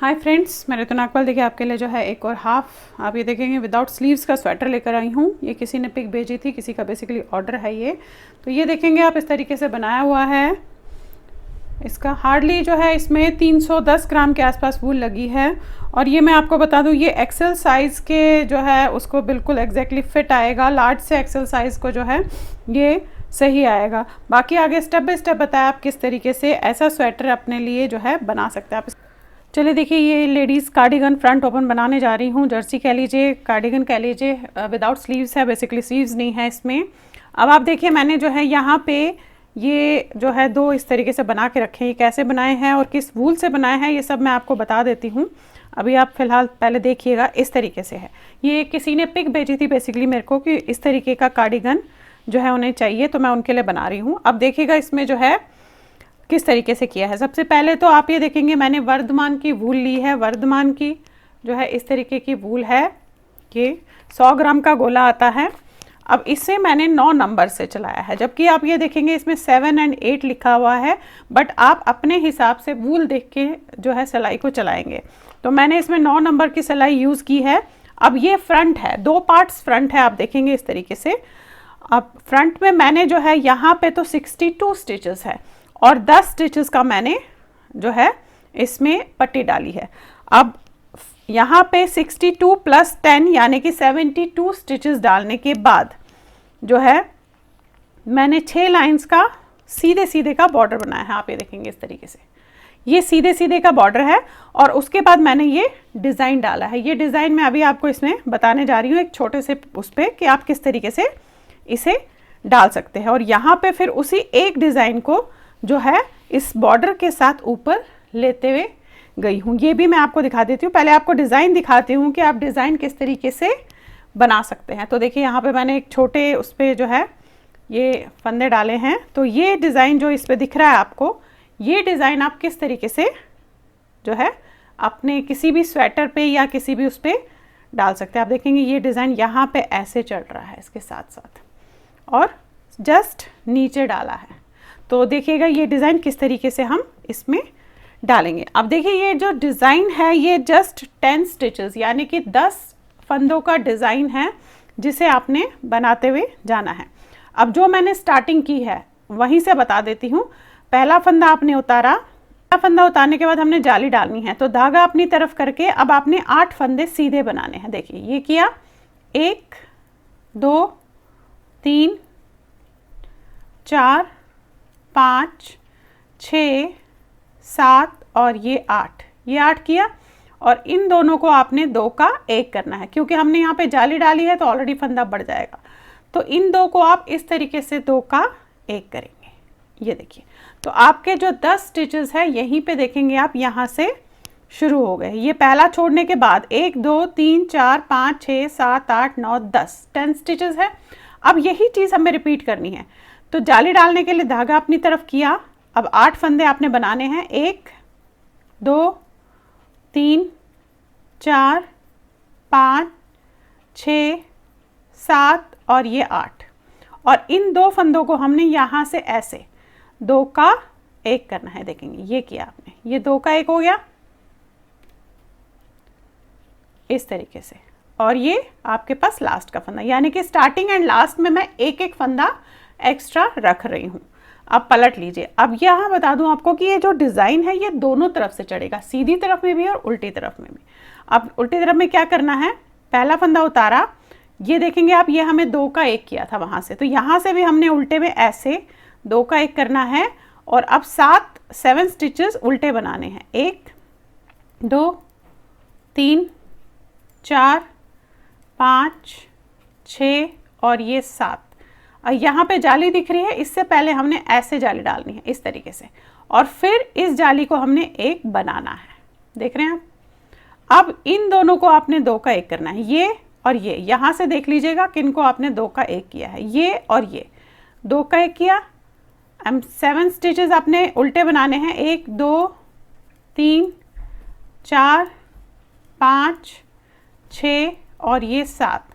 Hi friends, मैं ऋतु नागपाल देखिए आपके लिए जो है एक और हाफ आप ये देखेंगे विदाउट स्लीव्स का स्वेटर लेकर आई हूँ। ये किसी ने पिक भेजी थी, किसी का बेसिकली ऑर्डर है ये। तो ये देखेंगे आप इस तरीके से बनाया हुआ है। इसका हार्डली जो है इसमें 310 ग्राम के आसपास वूल लगी है। और ये मैं आपको बता दूँ, ये एक्सेल साइज़ के जो है उसको बिल्कुल एग्जैक्टली फिट आएगा। लार्ज से एक्सेल साइज़ को जो है ये सही आएगा। बाकी आगे स्टेप बाय स्टेप बताया आप किस तरीके से ऐसा स्वेटर अपने लिए जो है बना सकते हैं आप। चलिए देखिए, ये लेडीज़ कार्डिगन फ्रंट ओपन बनाने जा रही हूँ। जर्सी कह लीजिए, कार्डिगन कह लीजिए, विदाउट स्लीव्स है, बेसिकली स्लीव्स नहीं है इसमें। अब आप देखिए मैंने जो है यहाँ पे ये जो है दो इस तरीके से बना के रखे हैं। ये कैसे बनाए हैं और किस वूल से बनाए हैं ये सब मैं आपको बता देती हूँ। अभी आप फिलहाल पहले देखिएगा, इस तरीके से है। ये किसी ने पिक भेजी थी बेसिकली मेरे को कि इस तरीके का कार्डिगन जो है उन्हें चाहिए, तो मैं उनके लिए बना रही हूँ। अब देखिएगा इसमें जो है किस तरीके से किया है। सबसे पहले तो आप ये देखेंगे मैंने वर्धमान की वूल ली है। वर्धमान की जो है इस तरीके की वूल है। ये 100 ग्राम का गोला आता है। अब इसे मैंने 9 नंबर से चलाया है, जबकि आप ये देखेंगे इसमें 7 और 8 लिखा हुआ है, बट आप अपने हिसाब से वूल देख के जो है सिलाई को चलाएंगे। तो मैंने इसमें 9 नंबर की सिलाई यूज़ की है। अब ये फ्रंट है, 2 पार्ट्स फ्रंट है, आप देखेंगे इस तरीके से। अब फ्रंट में मैंने जो है यहाँ पे तो 62 स्टिचेस है और 10 स्टिचेस का मैंने जो है इसमें पट्टी डाली है। अब यहाँ पे 62 प्लस 10 यानी कि 72 स्टिचेस डालने के बाद जो है मैंने 6 लाइंस का सीधे सीधे का बॉर्डर बनाया है। आप ये देखेंगे इस तरीके से, ये सीधे सीधे का बॉर्डर है। और उसके बाद मैंने ये डिज़ाइन डाला है। ये डिज़ाइन मैं अभी आपको इसमें बताने जा रही हूँ, एक छोटे से उस पर कि आप किस तरीके से इसे डाल सकते हैं। और यहाँ पे फिर उसी एक डिज़ाइन को जो है इस बॉर्डर के साथ ऊपर लेते हुए गई हूँ। ये भी मैं आपको दिखा देती हूँ। पहले आपको डिज़ाइन दिखाती हूँ कि आप डिज़ाइन किस तरीके से बना सकते हैं। तो देखिए यहाँ पे मैंने एक छोटे उस पर जो है ये फंदे डाले हैं। तो ये डिज़ाइन जो इस पर दिख रहा है आपको, ये डिज़ाइन आप किस तरीके से जो है अपने किसी भी स्वेटर पे या किसी भी उस पर डाल सकते हैं। आप देखेंगे ये डिज़ाइन यहाँ पे ऐसे चल रहा है इसके साथ साथ, और जस्ट नीचे डाला है। तो देखिएगा ये डिज़ाइन किस तरीके से हम इसमें डालेंगे। अब देखिए ये जो डिज़ाइन है ये जस्ट 10 स्टिचेस यानी कि 10 फंदों का डिज़ाइन है जिसे आपने बनाते हुए जाना है। अब जो मैंने स्टार्टिंग की है वहीं से बता देती हूँ। पहला फंदा आपने उतारा, फंदा उतारने के बाद हमने जाली डालनी है। तो धागा अपनी तरफ करके अब आपने 8 फंदे सीधे बनाने हैं। देखिए ये किया, 1 2 3 4 5 6 7 और ये 8, ये 8 किया। और इन दोनों को आपने 2 का 1 करना है, क्योंकि हमने यहाँ पे जाली डाली है तो ऑलरेडी फंदा बढ़ जाएगा। तो इन 2 को आप इस तरीके से 2 का 1 करेंगे। ये देखिए, तो आपके जो 10 स्टिचेस है यहीं पे देखेंगे आप, यहाँ से शुरू हो गए। ये पहला छोड़ने के बाद 1 2 3 4 5 6 7 8 9 10 स्टिचेस है। अब यही चीज़ हमें रिपीट करनी है। तो जाली डालने के लिए धागा अपनी तरफ किया। अब 8 फंदे आपने बनाने हैं, 1 2 3 4 5 6 7 और ये 8। और इन 2 फंदों को हमने यहाँ से ऐसे 2 का 1 करना है। देखेंगे ये किया आपने, ये 2 का 1 हो गया इस तरीके से। और ये आपके पास लास्ट का फंदा, यानी कि स्टार्टिंग एंड लास्ट में मैं एक एक फंदा एक्स्ट्रा रख रही हूँ। अब पलट लीजिए। अब यहाँ बता दूँ आपको कि ये जो डिज़ाइन है ये दोनों तरफ से चढ़ेगा, सीधी तरफ में भी और उल्टी तरफ में भी। अब उल्टी तरफ में क्या करना है, पहला फंदा उतारा, ये देखेंगे आप, ये हमें 2 का 1 किया था वहाँ से, तो यहाँ से भी हमने उल्टे में ऐसे 2 का 1 करना है। और अब 7 स्टिचेस उल्टे बनाने हैं, 1 2 3 4 5 6 और ये 7। यहाँ पे जाली दिख रही है, इससे पहले हमने ऐसे जाली डालनी है इस तरीके से, और फिर इस जाली को हमने 1 बनाना है। देख रहे हैं आप। अब इन दोनों को आपने 2 का 1 करना है, ये और ये। यहाँ से देख लीजिएगा किन को आपने 2 का 1 किया है, ये और ये 2 का 1 किया। 7 स्टिचेस आपने उल्टे बनाने हैं, 1 2 3 4 5 6 और ये 7।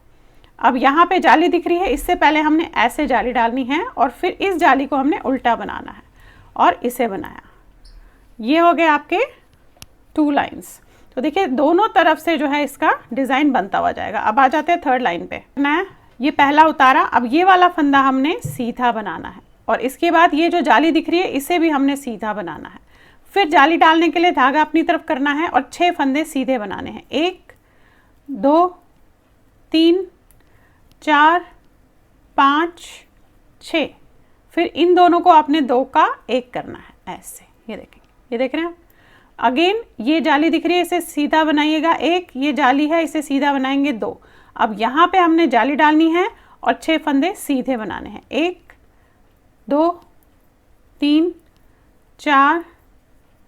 अब यहाँ पे जाली दिख रही है, इससे पहले हमने ऐसे जाली डालनी है और फिर इस जाली को हमने उल्टा बनाना है और इसे बनाया। ये हो गए आपके 2 लाइंस। तो देखिए दोनों तरफ से जो है इसका डिज़ाइन बनता हुआ जाएगा। अब आ जाते हैं थर्ड लाइन पे। मैं ये पहला उतारा, अब ये वाला फंदा हमने सीधा बनाना है और इसके बाद ये जो जाली दिख रही है इसे भी हमने सीधा बनाना है। फिर जाली डालने के लिए धागा अपनी तरफ करना है और 6 फंदे सीधे बनाने हैं। 1 2 3 4 5 6। फिर इन दोनों को आपने 2 का 1 करना है ऐसे। ये देखेंगे, ये देख रहे हैं। अगेन ये जाली दिख रही है, इसे सीधा बनाइएगा 1, ये जाली है इसे सीधा बनाएंगे 2। अब यहाँ पे हमने जाली डालनी है और 6 फंदे सीधे बनाने हैं। 1 2 3 4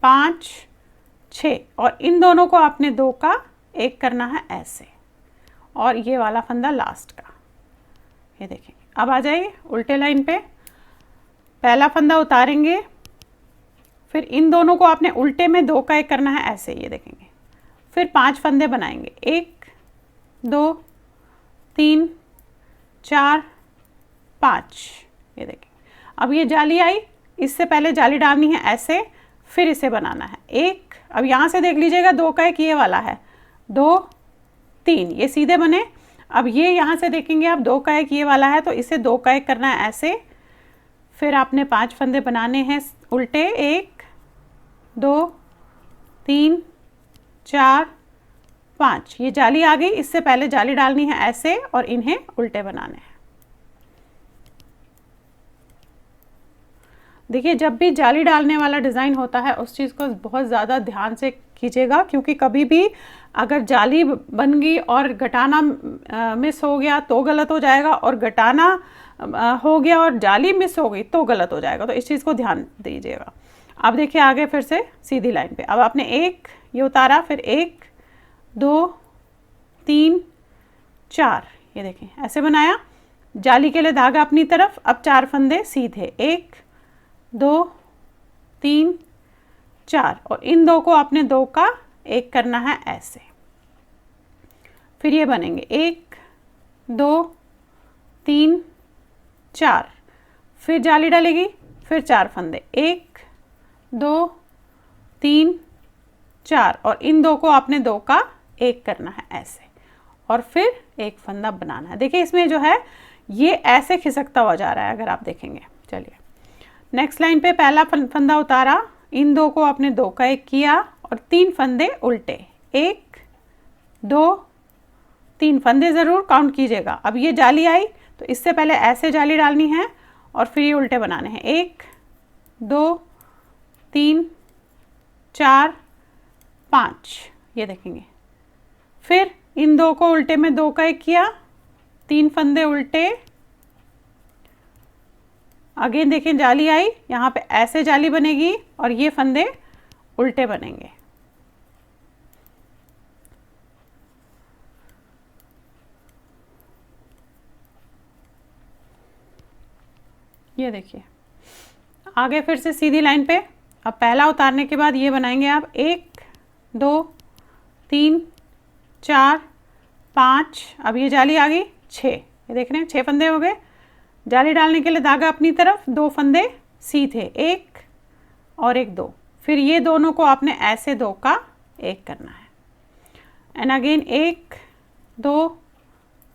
5 6 और इन दोनों को आपने 2 का 1 करना है ऐसे। और ये वाला फंदा लास्ट का, ये देखेंगे। अब आ जाइए उल्टे लाइन पे। पहला फंदा उतारेंगे, फिर इन दोनों को आपने उल्टे में 2 का 1 करना है ऐसे, ये देखेंगे। फिर 5 फंदे बनाएंगे। 1 2 3 4 5, ये देखेंगे। अब ये जाली आई, इससे पहले जाली डालनी है ऐसे, फिर इसे बनाना है 1। अब यहाँ से देख लीजिएगा 2 का 1 ये वाला है, 2 3 ये सीधे बने। अब ये यहाँ से देखेंगे आप 2 का 1 ये वाला है, तो इसे 2 का 1 करना है ऐसे। फिर आपने 5 फंदे बनाने हैं उल्टे। 1 2 3 4 5, ये जाली आ गई, इससे पहले जाली डालनी है ऐसे और इन्हें उल्टे बनाने हैं। देखिए जब भी जाली डालने वाला डिज़ाइन होता है उस चीज़ को बहुत ज़्यादा ध्यान से कीजिएगा, क्योंकि कभी भी अगर जाली बन गई और गटाना मिस हो गया तो गलत हो जाएगा, और गटाना हो गया और जाली मिस हो गई तो गलत हो जाएगा। तो इस चीज़ को ध्यान दीजिएगा। अब देखिए आगे फिर से सीधी लाइन पे। अब आपने 1 ये उतारा, फिर 1 2 3 4, ये देखें ऐसे बनाया। जाली के लिए धागा अपनी तरफ। अब 4 फंदे सीधे। 1 2 3 4 और इन 2 को आपने 2 का 1 करना है ऐसे। फिर ये बनेंगे 1 2 3 4। फिर जाली डालेगी, फिर 4 फंदे। 1 2 3 4 और इन 2 को आपने 2 का 1 करना है ऐसे, और फिर एक फंदा बनाना है। देखिए इसमें जो है ये ऐसे खिसकता हुआ जा रहा है अगर आप देखेंगे। चलिए नेक्स्ट लाइन पे पहला फंदा उतारा, इन 2 को आपने 2 का 1 किया और 3 फंदे उल्टे। 1 2 3 फंदे ज़रूर काउंट कीजिएगा। अब ये जाली आई तो इससे पहले ऐसे जाली डालनी है और फिर ये उल्टे बनाने हैं। 1 2 3 4 5, ये देखेंगे। फिर इन 2 को उल्टे में 2 का 1 किया, 3 फंदे उल्टे। अगेन देखें जाली आई, यहाँ पे ऐसे जाली बनेगी और ये फंदे उल्टे बनेंगे। ये देखिए आगे फिर से सीधी लाइन पे। अब पहला उतारने के बाद ये बनाएंगे आप 1 2 3 4 5। अब ये जाली आ गई 6, ये देख रहे हैं 6 फंदे हो गए। जाली डालने के लिए धागा अपनी तरफ, 2 फंदे सीधे। 1 और 1 2। फिर ये दोनों को आपने ऐसे 2 का 1 करना है। And again 1 2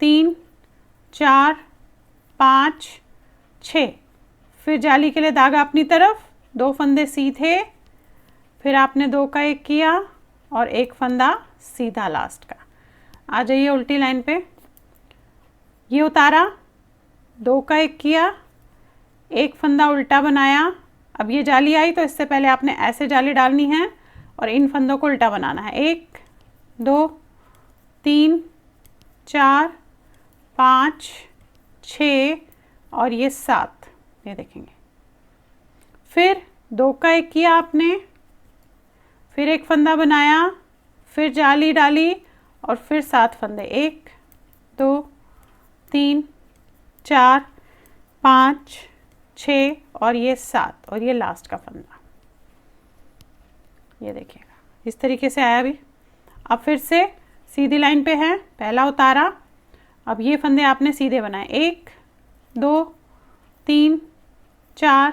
3 4 5 6। फिर जाली के लिए धागा अपनी तरफ, 2 फंदे सीधे। फिर आपने 2 का 1 किया और 1 फंदा सीधा लास्ट का। आ जाइए उल्टी लाइन पे। ये उतारा, 2 का 1 किया, 1 फंदा उल्टा बनाया। अब ये जाली आई तो इससे पहले आपने ऐसे जाली डालनी है और इन फंदों को उल्टा बनाना है। 1 2 3 4 5 6 और ये 7, ये देखेंगे। फिर 2 का 1 किया आपने, फिर 1 फंदा बनाया, फिर जाली डाली और फिर 7 फंदे। 1 2 3 4 5 6 और ये 7 और ये लास्ट का फंदा। ये देखिएगा इस तरीके से आया अभी। अब फिर से सीधी लाइन पे है, पहला उतारा। अब ये फंदे आपने सीधे बनाए। 1 2 3 4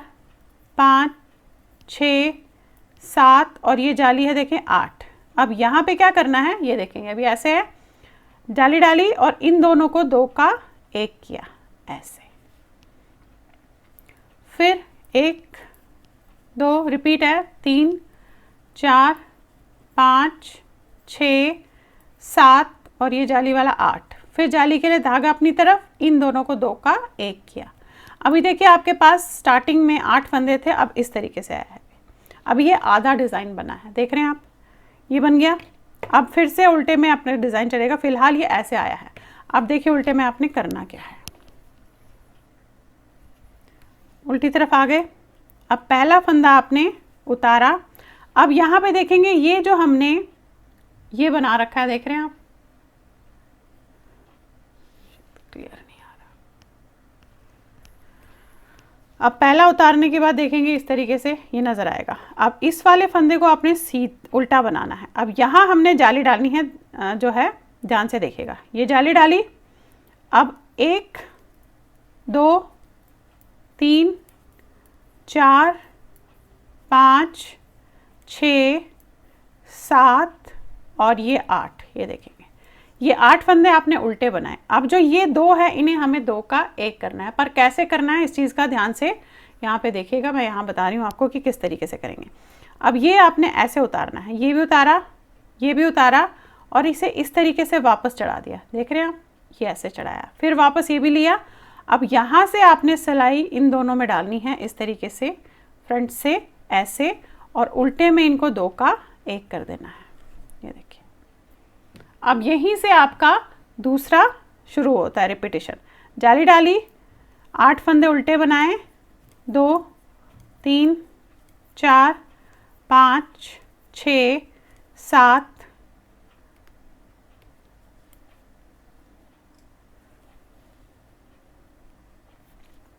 5 6 7 और ये जाली है देखें 8। अब यहाँ पे क्या करना है ये देखेंगे, अभी ऐसे है, जाली डाली और इन दोनों को 2 का 1 किया ऐसे, फिर 1 2 रिपीट है, 3 4 5 6 7 और ये जाली वाला 8, फिर जाली के लिए धागा अपनी तरफ, इन दोनों को 2 का 1 किया। अभी देखिए आपके पास स्टार्टिंग में 8 फंदे थे, अब इस तरीके से आया है। अब ये आधा डिज़ाइन बना है, देख रहे हैं आप, ये बन गया। अब फिर से उल्टे में अपने डिज़ाइन चलेगा, फिलहाल ये ऐसे आया है। अब देखिए उल्टे में आपने करना क्या है, उल्टी तरफ आ गए। अब पहला फंदा आपने उतारा, अब यहाँ पे देखेंगे ये जो हमने ये बना रखा है, देख रहे हैं आप, क्लियर नहीं आ रहा। अब पहला उतारने के बाद देखेंगे इस तरीके से ये नज़र आएगा। अब इस वाले फंदे को आपने उल्टा बनाना है। अब यहाँ हमने जाली डालनी है, जो है ध्यान से देखिएगा, ये जाली डाली। अब 1 2 3 4 5 6 7 और ये 8, ये देखेंगे ये 8 फंदे आपने उल्टे बनाए। अब जो ये 2 है इन्हें हमें 2 का 1 करना है, पर कैसे करना है इस चीज़ का ध्यान से यहाँ पे देखिएगा, मैं यहाँ बता रही हूँ आपको कि किस तरीके से करेंगे। अब ये आपने ऐसे उतारना है, ये भी उतारा, ये भी उतारा और इसे इस तरीके से वापस चढ़ा दिया, देख रहे हैं आप, ये ऐसे चढ़ाया, फिर वापस ये भी लिया। अब यहाँ से आपने सिलाई इन दोनों में डालनी है इस तरीके से, फ्रंट से ऐसे, और उल्टे में इनको 2 का 1 कर देना है, ये देखिए। अब यहीं से आपका दूसरा शुरू होता है रिपीटेशन। जाली डाली, 8 फंदे उल्टे बनाए, 2 3 4 5 6 7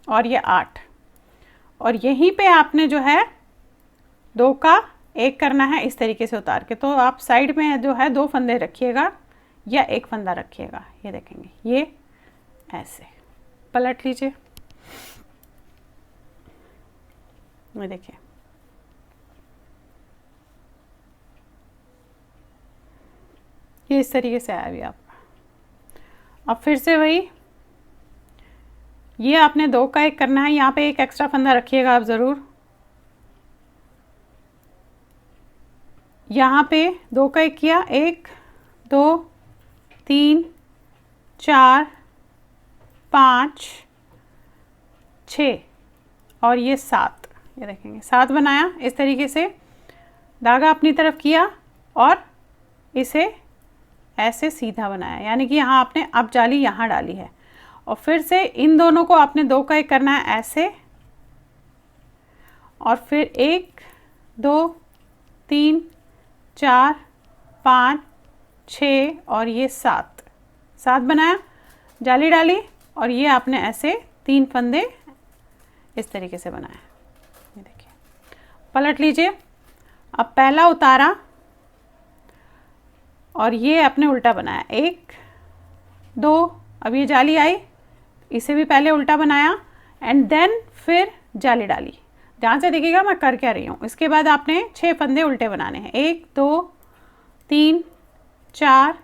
और ये 8, और यहीं पे आपने जो है 2 का 1 करना है इस तरीके से उतार के। तो आप साइड में जो है 2 फंदे रखिएगा या 1 फंदा रखिएगा, ये देखेंगे, ये ऐसे पलट लीजिए, ये देखिए, ये इस तरीके से आया अभी आपका। अब फिर से वही, ये आपने 2 का 1 करना है, यहाँ पे 1 एक्स्ट्रा फंदा रखिएगा आप ज़रूर। यहाँ पे 2 का 1 किया, 1 2 3 4 5 6 और ये 7, ये देखेंगे 7 बनाया इस तरीके से, धागा अपनी तरफ किया और इसे ऐसे सीधा बनाया, यानी कि यहाँ आपने अब जाली यहाँ डाली है, और फिर से इन दोनों को आपने 2 का 1 करना है ऐसे, और फिर 1 2 3 4 5 6 और ये 7 बनाया, जाली डाली और ये आपने ऐसे 3 फंदे इस तरीके से बनाया, ये देखिए, पलट लीजिए। अब पहला उतारा और ये आपने उल्टा बनाया, 1 2, अब ये जाली आई, इसे भी पहले उल्टा बनाया एंड देन फिर जाली डाली, ध्यान से देखिएगा मैं कर क्या रही हूँ। इसके बाद आपने 6 फंदे उल्टे बनाने हैं, 1 2 3 4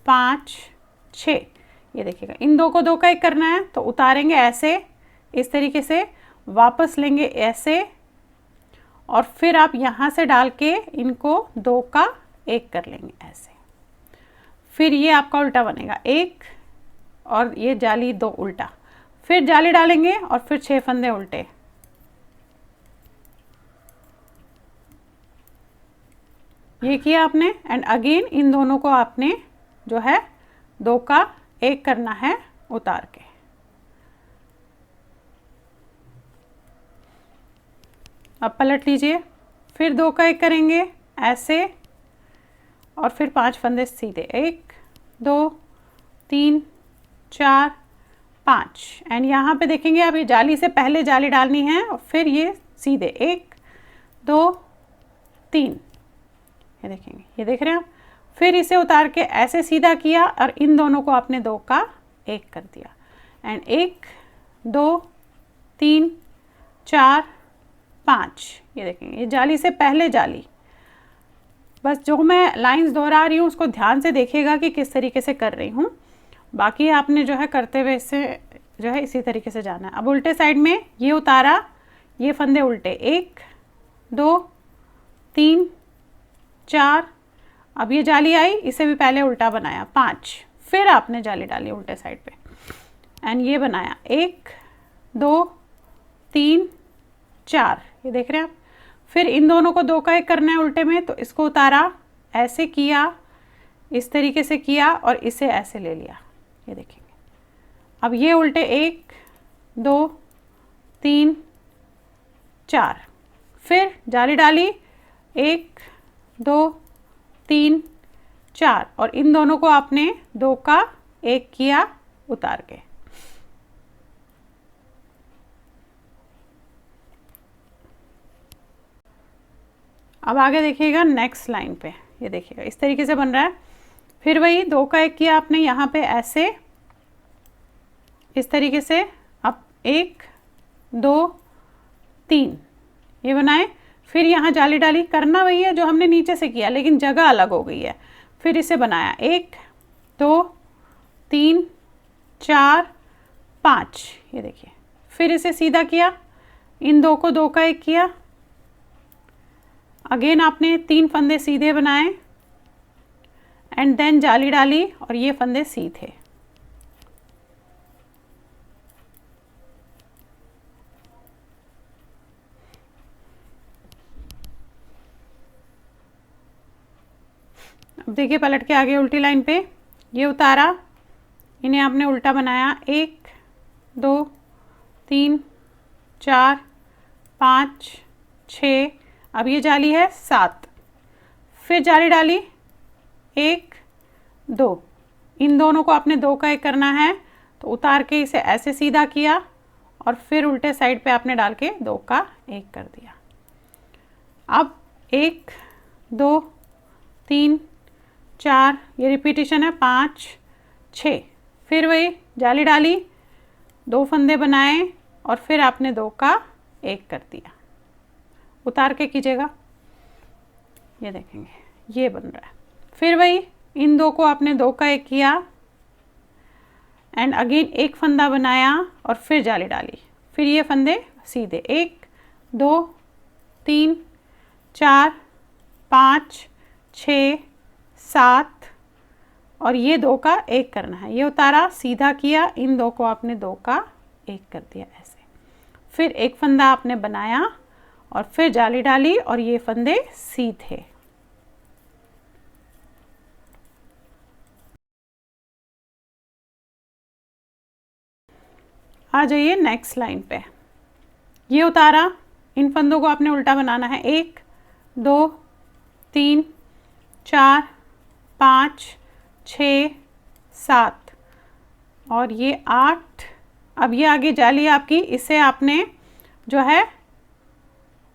5 6, ये देखिएगा, इन 2 को 2 का 1 करना है, तो उतारेंगे ऐसे इस तरीके से, वापस लेंगे ऐसे, और फिर आप यहाँ से डाल के इनको 2 का 1 कर लेंगे ऐसे, फिर ये आपका उल्टा बनेगा, 1 और ये जाली 2 उल्टा, फिर जाली डालेंगे और फिर 6 फंदे उल्टे, ये किया आपने, एंड अगेन इन दोनों को आपने जो है 2 का 1 करना है उतार के। अब पलट लीजिए, फिर 2 का 1 करेंगे ऐसे, और फिर 5 फंदे सीधे, 1 2 3 4 5, एंड यहाँ पे देखेंगे आप, ये जाली से पहले जाली डालनी है और फिर ये सीधे 1 2 3, ये देखेंगे, ये देख रहे हैं आप, फिर इसे उतार के ऐसे सीधा किया और इन दोनों को आपने 2 का 1 कर दिया, एंड 1 2 3 4 5, ये देखेंगे, ये जाली से पहले जाली, बस जो मैं लाइंस दोहरा रही हूँ उसको ध्यान से देखिएगा कि किस तरीके से कर रही हूँ। बाकी आपने जो है करते हुए इससे जो है इसी तरीके से जाना है। अब उल्टे साइड में ये उतारा, ये फंदे उल्टे, 1 2 3 4, अब ये जाली आई, इसे भी पहले उल्टा बनाया, 5, फिर आपने जाली डाली उल्टे साइड पे एंड ये बनाया 1 2 3 4, ये देख रहे हैं आप। फिर इन दोनों को 2 का 1 करना है उल्टे में, तो इसको उतारा, ऐसे किया, इस तरीके से किया और इसे ऐसे ले लिया, ये देखेंगे। अब ये उल्टे 1 2 3 4, फिर जाली डाली 1 2 3 4 और इन दोनों को आपने 2 का 1 किया उतार के। अब आगे देखिएगा नेक्स्ट लाइन पे, ये देखिएगा इस तरीके से बन रहा है। फिर वही 2 का 1 किया आपने यहाँ पे ऐसे, इस तरीके से। अब 1 2 3 ये बनाए, फिर यहाँ जाली डाली, करना वही है जो हमने नीचे से किया लेकिन जगह अलग हो गई है। फिर इसे बनाया 1 2 3 4 5, ये देखिए। फिर इसे सीधा किया, इन 2 को 2 का 1 किया, अगेन आपने 3 फंदे सीधे बनाए एंड देन जाली डाली और ये फंदे सीधे। अब देखिए पलट के आगे उल्टी लाइन पे, ये उतारा, इन्हें आपने उल्टा बनाया, 1 2 3 4 5 6, अब ये जाली है 7, फिर जाली डाली 1 2, इन दोनों को आपने 2 का 1 करना है, तो उतार के इसे ऐसे सीधा किया और फिर उल्टे साइड पे आपने डाल के 2 का 1 कर दिया। अब 1 2 3 4, ये रिपीटिशन है, 5 6, फिर वही जाली डाली, 2 फंदे बनाए और फिर आपने 2 का 1 कर दिया, उतार के कीजिएगा, ये देखेंगे ये बन रहा है। फिर वही इन 2 को आपने 2 का 1 किया एंड अगेन 1 फंदा बनाया और फिर जाली डाली, फिर ये फंदे सीधे, 1 2 3 4 5 6 7 और ये 2 का 1 करना है, ये उतारा, सीधा किया, इन 2 को आपने 2 का 1 कर दिया ऐसे। फिर 1 फंदा आपने बनाया और फिर जाली डाली और ये फंदे सीधे। आ जाइए नेक्स्ट लाइन पे, ये उतारा, इन फंदों को आपने उल्टा बनाना है, 1 2 3 4 5 6 7 और ये 8। अब ये आगे जाली आपकी, इसे आपने जो है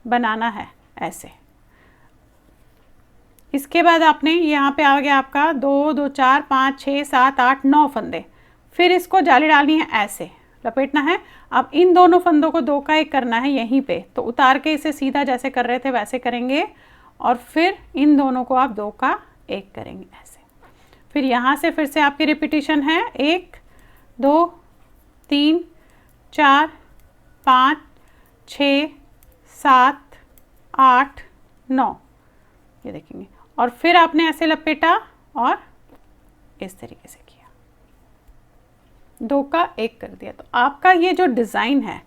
बनाना है ऐसे। इसके बाद आपने यहाँ पे आ गया आपका 2 2 4 5 6 7 8 9 फंदे, फिर इसको जाली डालनी है, ऐसे लपेटना है। अब इन दोनों फंदों को 2 का 1 करना है यहीं पे, तो उतार के इसे सीधा जैसे कर रहे थे वैसे करेंगे और फिर इन दोनों को आप 2 का 1 करेंगे ऐसे। फिर यहाँ से फिर से आपकी रिपीटिशन है, 1 2 3 4 5 6 7 8 9, ये देखेंगे। और फिर आपने ऐसे लपेटा और इस तरीके से किया, 2 का 1 कर दिया। तो आपका ये जो डिज़ाइन है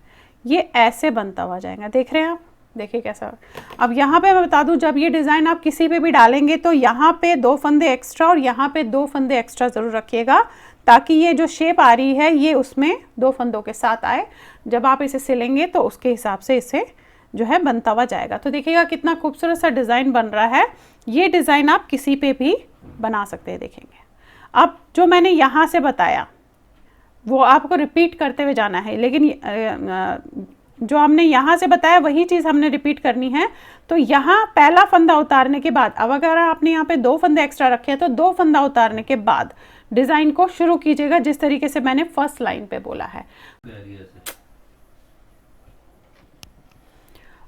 ये ऐसे बनता हुआ जाएगा, देख रहे हैं आप, देखिए कैसा। अब यहाँ पे मैं बता दूँ, जब ये डिज़ाइन आप किसी पे भी डालेंगे तो यहाँ पे 2 फंदे एक्स्ट्रा और यहाँ पे 2 फंदे एक्स्ट्रा ज़रूर रखिएगा, ताकि ये जो शेप आ रही है ये उसमें 2 फंदों के साथ आए। जब आप इसे सिलेंगे तो उसके हिसाब से इसे जो है बनता हुआ जाएगा। तो देखिएगा कितना खूबसूरत सा डिज़ाइन बन रहा है। ये डिज़ाइन आप किसी पे भी बना सकते हैं, देखेंगे। अब जो मैंने यहाँ से बताया वो आपको रिपीट करते हुए जाना है, लेकिन जो हमने यहाँ से बताया वही चीज़ हमने रिपीट करनी है। तो यहाँ पहला फंदा उतारने के बाद, अब अगर आपने यहाँ पे 2 फंदे एक्स्ट्रा रखे हैं तो 2 फंदा उतारने के बाद डिज़ाइन को शुरू कीजिएगा जिस तरीके से मैंने फर्स्ट लाइन पे बोला है।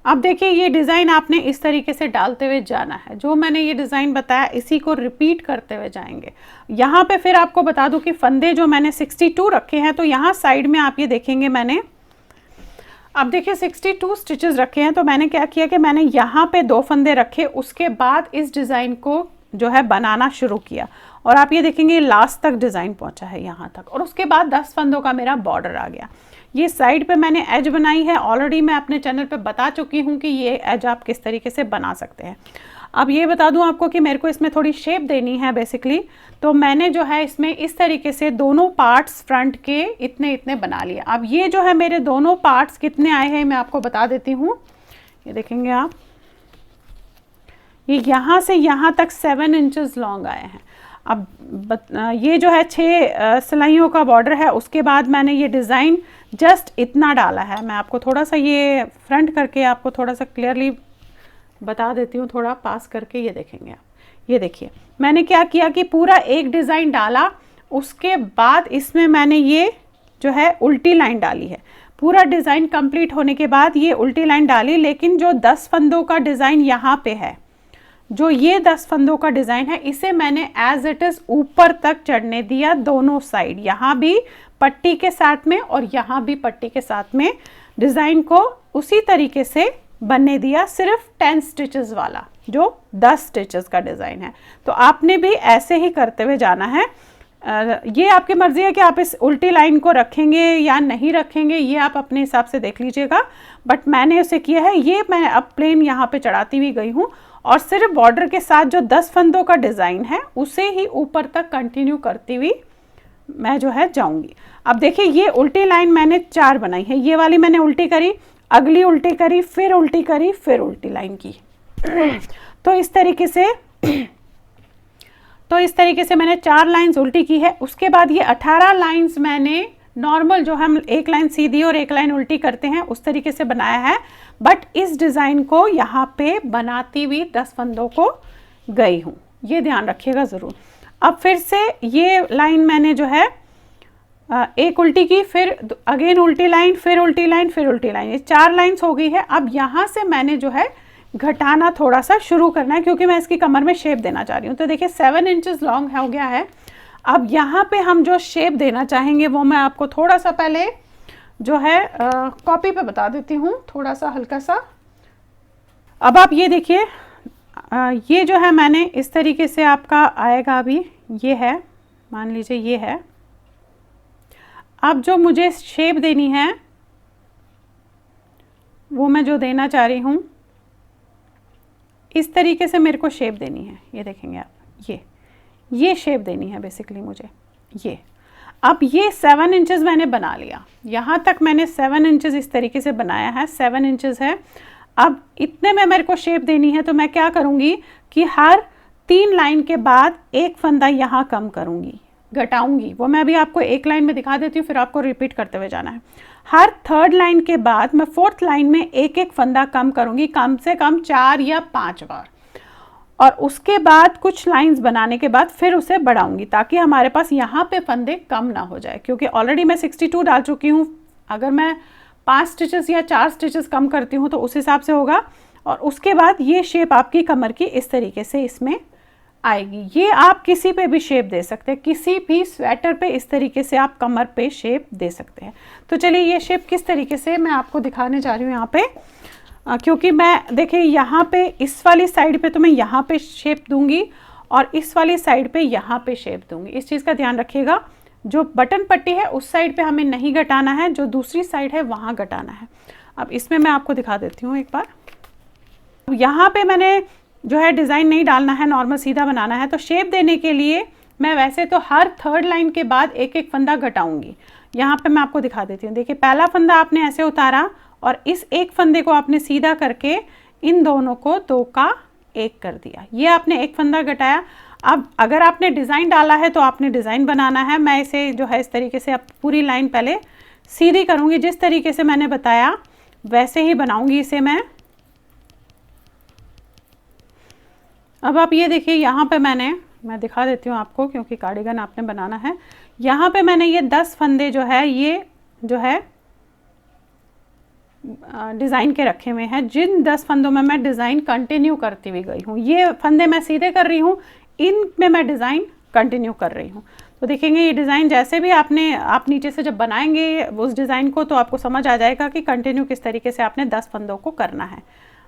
अब देखिए ये डिज़ाइन आपने इस तरीके से डालते हुए जाना है, जो मैंने ये डिज़ाइन बताया इसी को रिपीट करते हुए जाएंगे। यहाँ पे फिर आपको बता दूं कि फंदे जो मैंने 62 रखे हैं, तो यहाँ साइड में आप ये देखेंगे मैंने, अब देखिए 62 स्टिचेस रखे हैं, तो मैंने क्या किया कि मैंने यहाँ पे 2 फंदे रखे, उसके बाद इस डिज़ाइन को जो है बनाना शुरू किया, और आप ये देखेंगे लास्ट तक डिज़ाइन पहुँचा है यहाँ तक, और उसके बाद 10 फंदों का मेरा बॉर्डर आ गया। ये साइड पे मैंने एज बनाई है, ऑलरेडी मैं अपने चैनल पे बता चुकी हूँ कि ये एज आप किस तरीके से बना सकते हैं। अब ये बता दूं आपको कि मेरे को इसमें थोड़ी शेप देनी है बेसिकली, तो मैंने जो है इसमें इस तरीके से दोनों पार्ट्स फ्रंट के इतने इतने बना लिए। अब ये जो है मेरे दोनों पार्ट्स कितने आए हैं मैं आपको बता देती हूँ। ये देखेंगे आप, ये यहाँ से यहाँ तक 7 इंचेस लॉन्ग आए हैं। अब ये जो है 6 सिलाइयों का बॉर्डर है, उसके बाद मैंने ये डिज़ाइन जस्ट इतना डाला है। मैं आपको थोड़ा सा ये फ्रंट करके आपको थोड़ा सा क्लियरली बता देती हूँ, थोड़ा पास करके। ये देखेंगे आप, ये देखिए मैंने क्या किया कि पूरा एक डिज़ाइन डाला, उसके बाद इसमें मैंने ये जो है उल्टी लाइन डाली है। पूरा डिज़ाइन कंप्लीट होने के बाद ये उल्टी लाइन डाली, लेकिन जो 10 फंदों का डिज़ाइन यहाँ पे है, जो ये 10 फंदों का डिज़ाइन है, इसे मैंने एज इट इज़ ऊपर तक चढ़ने दिया दोनों साइड, यहाँ भी पट्टी के साथ में और यहाँ भी पट्टी के साथ में। डिज़ाइन को उसी तरीके से बनने दिया, सिर्फ 10 स्टिचेस वाला, जो 10 स्टिचेस का डिज़ाइन है। तो आपने भी ऐसे ही करते हुए जाना है। ये आपकी मर्ज़ी है कि आप इस उल्टी लाइन को रखेंगे या नहीं रखेंगे, ये आप अपने हिसाब से देख लीजिएगा, बट मैंने उसे किया है। ये मैं अब प्लेन यहाँ पे चढ़ाती हुई गई हूँ, और सिर्फ बॉर्डर के साथ जो 10 फंदों का डिज़ाइन है उसे ही ऊपर तक कंटिन्यू करती हुई मैं जो है जाऊंगी। अब देखिए ये उल्टी लाइन मैंने 4 बनाई है। ये वाली मैंने उल्टी करी, अगली उल्टी करी, फिर उल्टी करी, फिर उल्टी लाइन की। तो इस तरीके से मैंने 4 लाइंस उल्टी की है। उसके बाद ये 18 लाइंस मैंने नॉर्मल, जो हम एक लाइन सीधी और एक लाइन उल्टी करते हैं, उस तरीके से बनाया है। बट इस डिज़ाइन को यहाँ पे बनाती हुई 10 फंदों को गई हूँ, ये ध्यान रखिएगा ज़रूर। अब फिर से ये लाइन मैंने जो है एक उल्टी की, फिर अगेन उल्टी लाइन, फिर उल्टी लाइन, फिर उल्टी लाइन, ये 4 लाइंस हो गई है। अब यहाँ से मैंने जो है घटाना थोड़ा सा शुरू करना है, क्योंकि मैं इसकी कमर में शेप देना चाह रही हूँ। तो देखिए 7 इंचेस लॉन्ग हो गया है। अब यहाँ पे हम जो शेप देना चाहेंगे वो मैं आपको थोड़ा सा पहले जो है कॉपी पे बता देती हूँ, थोड़ा सा हल्का सा। अब आप ये देखिए, ये जो है मैंने इस तरीके से आपका आएगा। अभी ये है, मान लीजिए ये है। अब जो मुझे शेप देनी है वो मैं जो देना चाह रही हूँ, इस तरीके से मेरे को शेप देनी है। ये देखेंगे आप, ये शेप देनी है बेसिकली मुझे ये। अब ये 7 इंचेस मैंने बना लिया, यहाँ तक मैंने 7 इंचेस इस तरीके से बनाया है, 7 इंचेस है। अब इतने में मेरे को शेप देनी है, तो मैं क्या करूँगी कि हर 3 लाइन के बाद एक फंदा यहाँ कम करूँगी, घटाऊँगी। वो मैं अभी आपको एक लाइन में दिखा देती हूँ, फिर आपको रिपीट करते हुए जाना है। हर 3rd लाइन के बाद मैं 4th लाइन में एक एक फंदा कम करूँगी, कम से कम 4 या 5 बार, और उसके बाद कुछ लाइंस बनाने के बाद फिर उसे बढ़ाऊंगी, ताकि हमारे पास यहाँ पे फंदे कम ना हो जाए। क्योंकि ऑलरेडी मैं 62 डाल चुकी हूँ, अगर मैं 5 स्टिचेस या 4 स्टिचेस कम करती हूँ तो उस हिसाब से होगा। और उसके बाद ये शेप आपकी कमर की इस तरीके से इसमें आएगी। ये आप किसी पे भी शेप दे सकते हैं, किसी भी स्वेटर पे इस तरीके से आप कमर पे शेप दे सकते हैं। तो चलिए ये शेप किस तरीके से मैं आपको दिखाने जा रही हूँ यहाँ पे, क्योंकि मैं देखिए यहाँ पे इस वाली साइड पे तो मैं यहाँ पे शेप दूंगी, और इस वाली साइड पे यहाँ पे शेप दूंगी। इस चीज़ का ध्यान रखिएगा, जो बटन पट्टी है उस साइड पे हमें नहीं घटाना है, जो दूसरी साइड है वहाँ घटाना है। अब इसमें मैं आपको दिखा देती हूँ एक बार। यहाँ पे मैंने जो है डिज़ाइन नहीं डालना है, नॉर्मल सीधा बनाना है। तो शेप देने के लिए मैं वैसे तो हर 3rd लाइन के बाद एक एक फंदा घटाऊंगी। यहाँ पे मैं आपको दिखा देती हूँ। देखिए पहला फंदा आपने ऐसे उतारा, और इस एक फंदे को आपने सीधा करके इन दोनों को 2 का 1 कर दिया। ये आपने एक फंदा घटाया। अब अगर आपने डिज़ाइन डाला है तो आपने डिज़ाइन बनाना है। मैं इसे जो है इस तरीके से अब पूरी लाइन पहले सीधी करूँगी, जिस तरीके से मैंने बताया वैसे ही बनाऊँगी इसे मैं। अब आप ये देखिए, यहाँ पे मैं दिखा देती हूँ आपको, क्योंकि कार्डिगन आपने बनाना है। यहाँ पे मैंने ये 10 फंदे जो है, ये जो है डिज़ाइन के रखे हुए हैं, जिन 10 फंदों में मैं डिज़ाइन कंटिन्यू करती हुई गई हूँ। ये फंदे मैं सीधे कर रही हूँ, इनमें मैं डिज़ाइन कंटिन्यू कर रही हूँ। तो देखेंगे ये डिज़ाइन जैसे भी आप नीचे से जब बनाएंगे उस डिज़ाइन को, तो आपको समझ आ जाएगा कि कंटिन्यू किस तरीके से आपने 10 फंदों को करना है।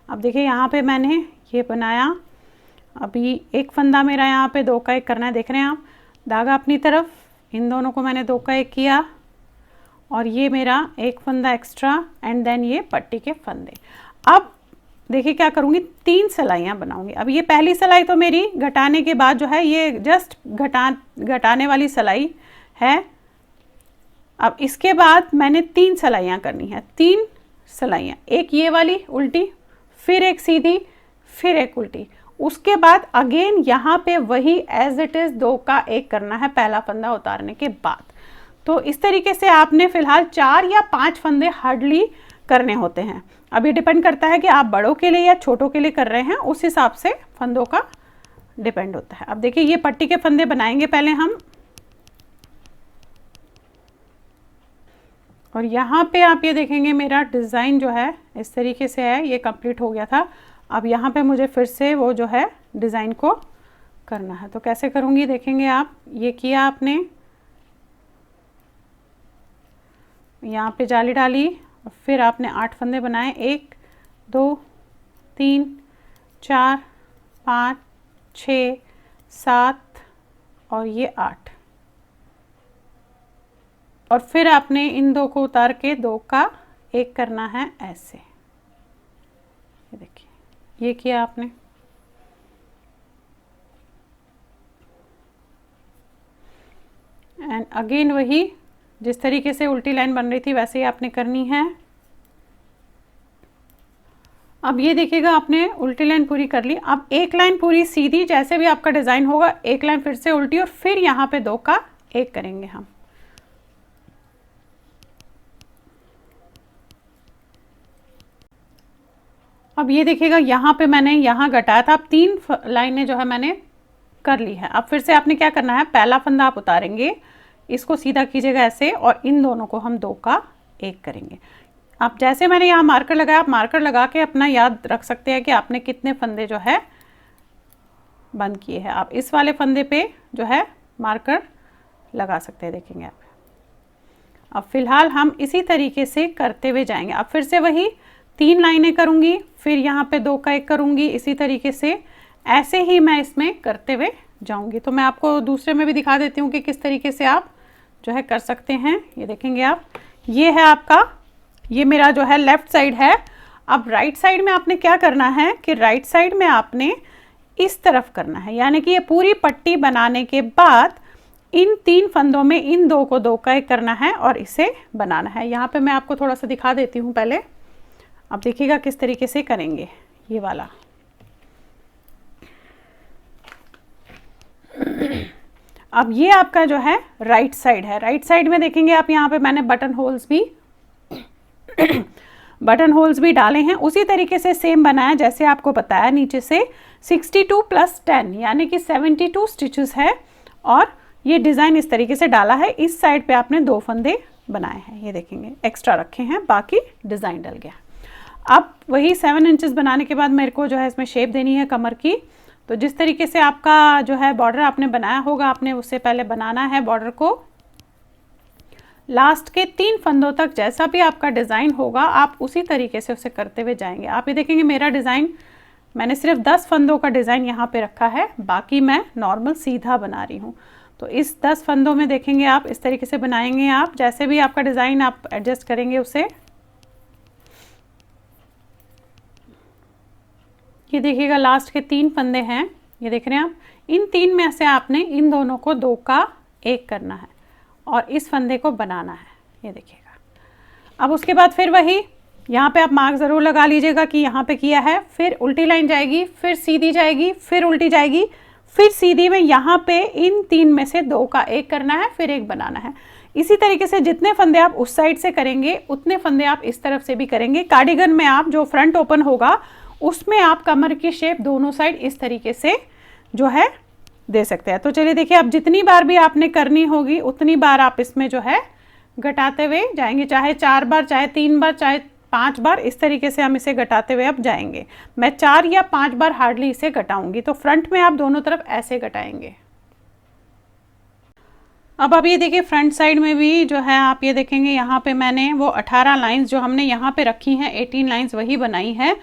अब देखिए यहाँ पे मैंने ये बनाया, अभी एक फंदा मेरा यहाँ पे 2 का 1 करना है। देख रहे हैं आप, धागा अपनी तरफ, इन दोनों को मैंने 2 का 1 किया, और ये मेरा एक फंदा एक्स्ट्रा, एंड देन ये पट्टी के फंदे। अब देखिए क्या करूँगी, 3 सिलाइयाँ बनाऊँगी। अब ये पहली सिलाई तो मेरी घटाने के बाद जो है, ये जस्ट घटाने वाली सिलाई है। अब इसके बाद मैंने 3 सिलाइयाँ करनी है, 3 सिलाइयाँ, एक ये वाली उल्टी, फिर एक सीधी, फिर एक उल्टी। उसके बाद अगेन यहाँ पे वही एज इट इज़ 2 का 1 करना है पहला फंदा उतारने के बाद। तो इस तरीके से आपने फ़िलहाल 4 या 5 फंदे हार्डली करने होते हैं। अब ये डिपेंड करता है कि आप बड़ों के लिए या छोटों के लिए कर रहे हैं, उस हिसाब से फंदों का डिपेंड होता है। अब देखिए ये पट्टी के फंदे बनाएंगे पहले हम, और यहाँ पे आप ये देखेंगे मेरा डिज़ाइन जो है इस तरीके से है, ये कंप्लीट हो गया था। अब यहाँ पे मुझे फिर से वो जो है डिज़ाइन को करना है। तो कैसे करूँगी देखेंगे आप, ये किया आपने, यहाँ पे जाली डाली, फिर आपने 8 फंदे बनाए, 1 2 3 4 5 6 7 और ये 8, और फिर आपने इन 2 को उतार के 2 का 1 करना है ऐसे। ये देखिए ये किया आपने, एंड अगेन वही जिस तरीके से उल्टी लाइन बन रही थी वैसे ही आपने करनी है। अब ये देखिएगा आपने उल्टी लाइन पूरी कर ली। अब एक लाइन पूरी सीधी, जैसे भी आपका डिज़ाइन होगा, एक लाइन फिर से उल्टी, और फिर यहाँ पे 2 का 1 करेंगे हम। अब ये देखिएगा यहाँ पे मैंने यहाँ घटाया था, अब 3 लाइनें जो है मैंने कर ली है। अब फिर से आपने क्या करना है, पहला फंदा आप उतारेंगे, इसको सीधा कीजिएगा ऐसे, और इन दोनों को हम 2 का 1 करेंगे। अब जैसे मैंने यहाँ मार्कर लगाया, आप मार्कर लगा के अपना याद रख सकते हैं कि आपने कितने फंदे जो है बंद किए हैं। आप इस वाले फंदे पे जो है मार्कर लगा सकते हैं, देखेंगे आप। अब फिलहाल हम इसी तरीके से करते हुए जाएंगे। अब फिर से वही 3 लाइनें करूँगी, फिर यहाँ पे 2 का 1 करूँगी, इसी तरीके से ऐसे ही मैं इसमें करते हुए जाऊँगी। तो मैं आपको दूसरे में भी दिखा देती हूँ कि किस तरीके से आप जो है कर सकते हैं। ये देखेंगे आप, ये है आपका, ये मेरा जो है लेफ़्ट साइड है। अब राइट साइड में आपने क्या करना है कि राइट साइड में आपने इस तरफ करना है, यानी कि ये पूरी पट्टी बनाने के बाद इन 3 फंदों में इन 2 को 2 का 1 करना है और इसे बनाना है। यहाँ पे मैं आपको थोड़ा सा दिखा देती हूँ पहले। अब देखिएगा किस तरीके से करेंगे ये वाला। अब ये आपका जो है राइट साइड है। राइट साइड में देखेंगे आप, यहाँ पे मैंने बटन होल्स भी डाले हैं, उसी तरीके से सेम बनाया जैसे आपको बताया। नीचे से 62 + 10 यानी कि 72 स्टिचेस है, और ये डिज़ाइन इस तरीके से डाला है। इस साइड पे आपने 2 फंदे बनाए हैं, ये देखेंगे एक्स्ट्रा रखे हैं, बाकी डिज़ाइन डल गया। अब वही 7 इंचेस बनाने के बाद मेरे को जो है इसमें शेप देनी है कमर की। तो जिस तरीके से आपका जो है बॉर्डर आपने बनाया होगा, आपने उससे पहले बनाना है बॉर्डर को लास्ट के 3 फंदों तक। जैसा भी आपका डिज़ाइन होगा आप उसी तरीके से उसे करते हुए जाएंगे। आप ये देखेंगे मेरा डिज़ाइन, मैंने सिर्फ 10 फंदों का डिज़ाइन यहाँ पे रखा है, बाकी मैं नॉर्मल सीधा बना रही हूँ। तो इस 10 फंदों में देखेंगे आप इस तरीके से बनाएंगे। आप जैसे भी आपका डिज़ाइन आप एडजस्ट करेंगे उसे। ये देखिएगा लास्ट के 3 फंदे हैं, ये देख रहे हैं आप। इन 3 में से आपने इन दोनों को 2 का 1 करना है और इस फंदे को बनाना है, ये देखिएगा। अब उसके बाद फिर वही यहाँ पे आप मार्क ज़रूर लगा लीजिएगा कि यहाँ पे किया है। फिर उल्टी लाइन जाएगी, फिर सीधी जाएगी, फिर उल्टी जाएगी, फिर सीधी में यहाँ पे इन 3 में से 2 का 1 करना है, फिर 1 बनाना है। इसी तरीके से जितने फंदे आप उस साइड से करेंगे उतने फंदे आप इस तरफ से भी करेंगे। कार्डिगन में आप जो फ्रंट ओपन होगा उसमें आप कमर की शेप दोनों साइड इस तरीके से जो है दे सकते हैं। तो चलिए देखिए, अब जितनी बार भी आपने करनी होगी उतनी बार आप इसमें जो है घटाते हुए जाएंगे, चाहे 4 बार, चाहे 3 बार, चाहे 5 बार इस तरीके से हम इसे घटाते हुए अब जाएंगे। मैं 4 या 5 बार हार्डली इसे घटाऊंगी। तो फ्रंट में आप दोनों तरफ ऐसे घटाएंगे। अब आप ये देखिए फ्रंट साइड में भी जो है आप ये देखेंगे यहाँ पे मैंने वो 18 लाइंस जो हमने यहाँ पे रखी हैं 18 लाइंस वही बनाई है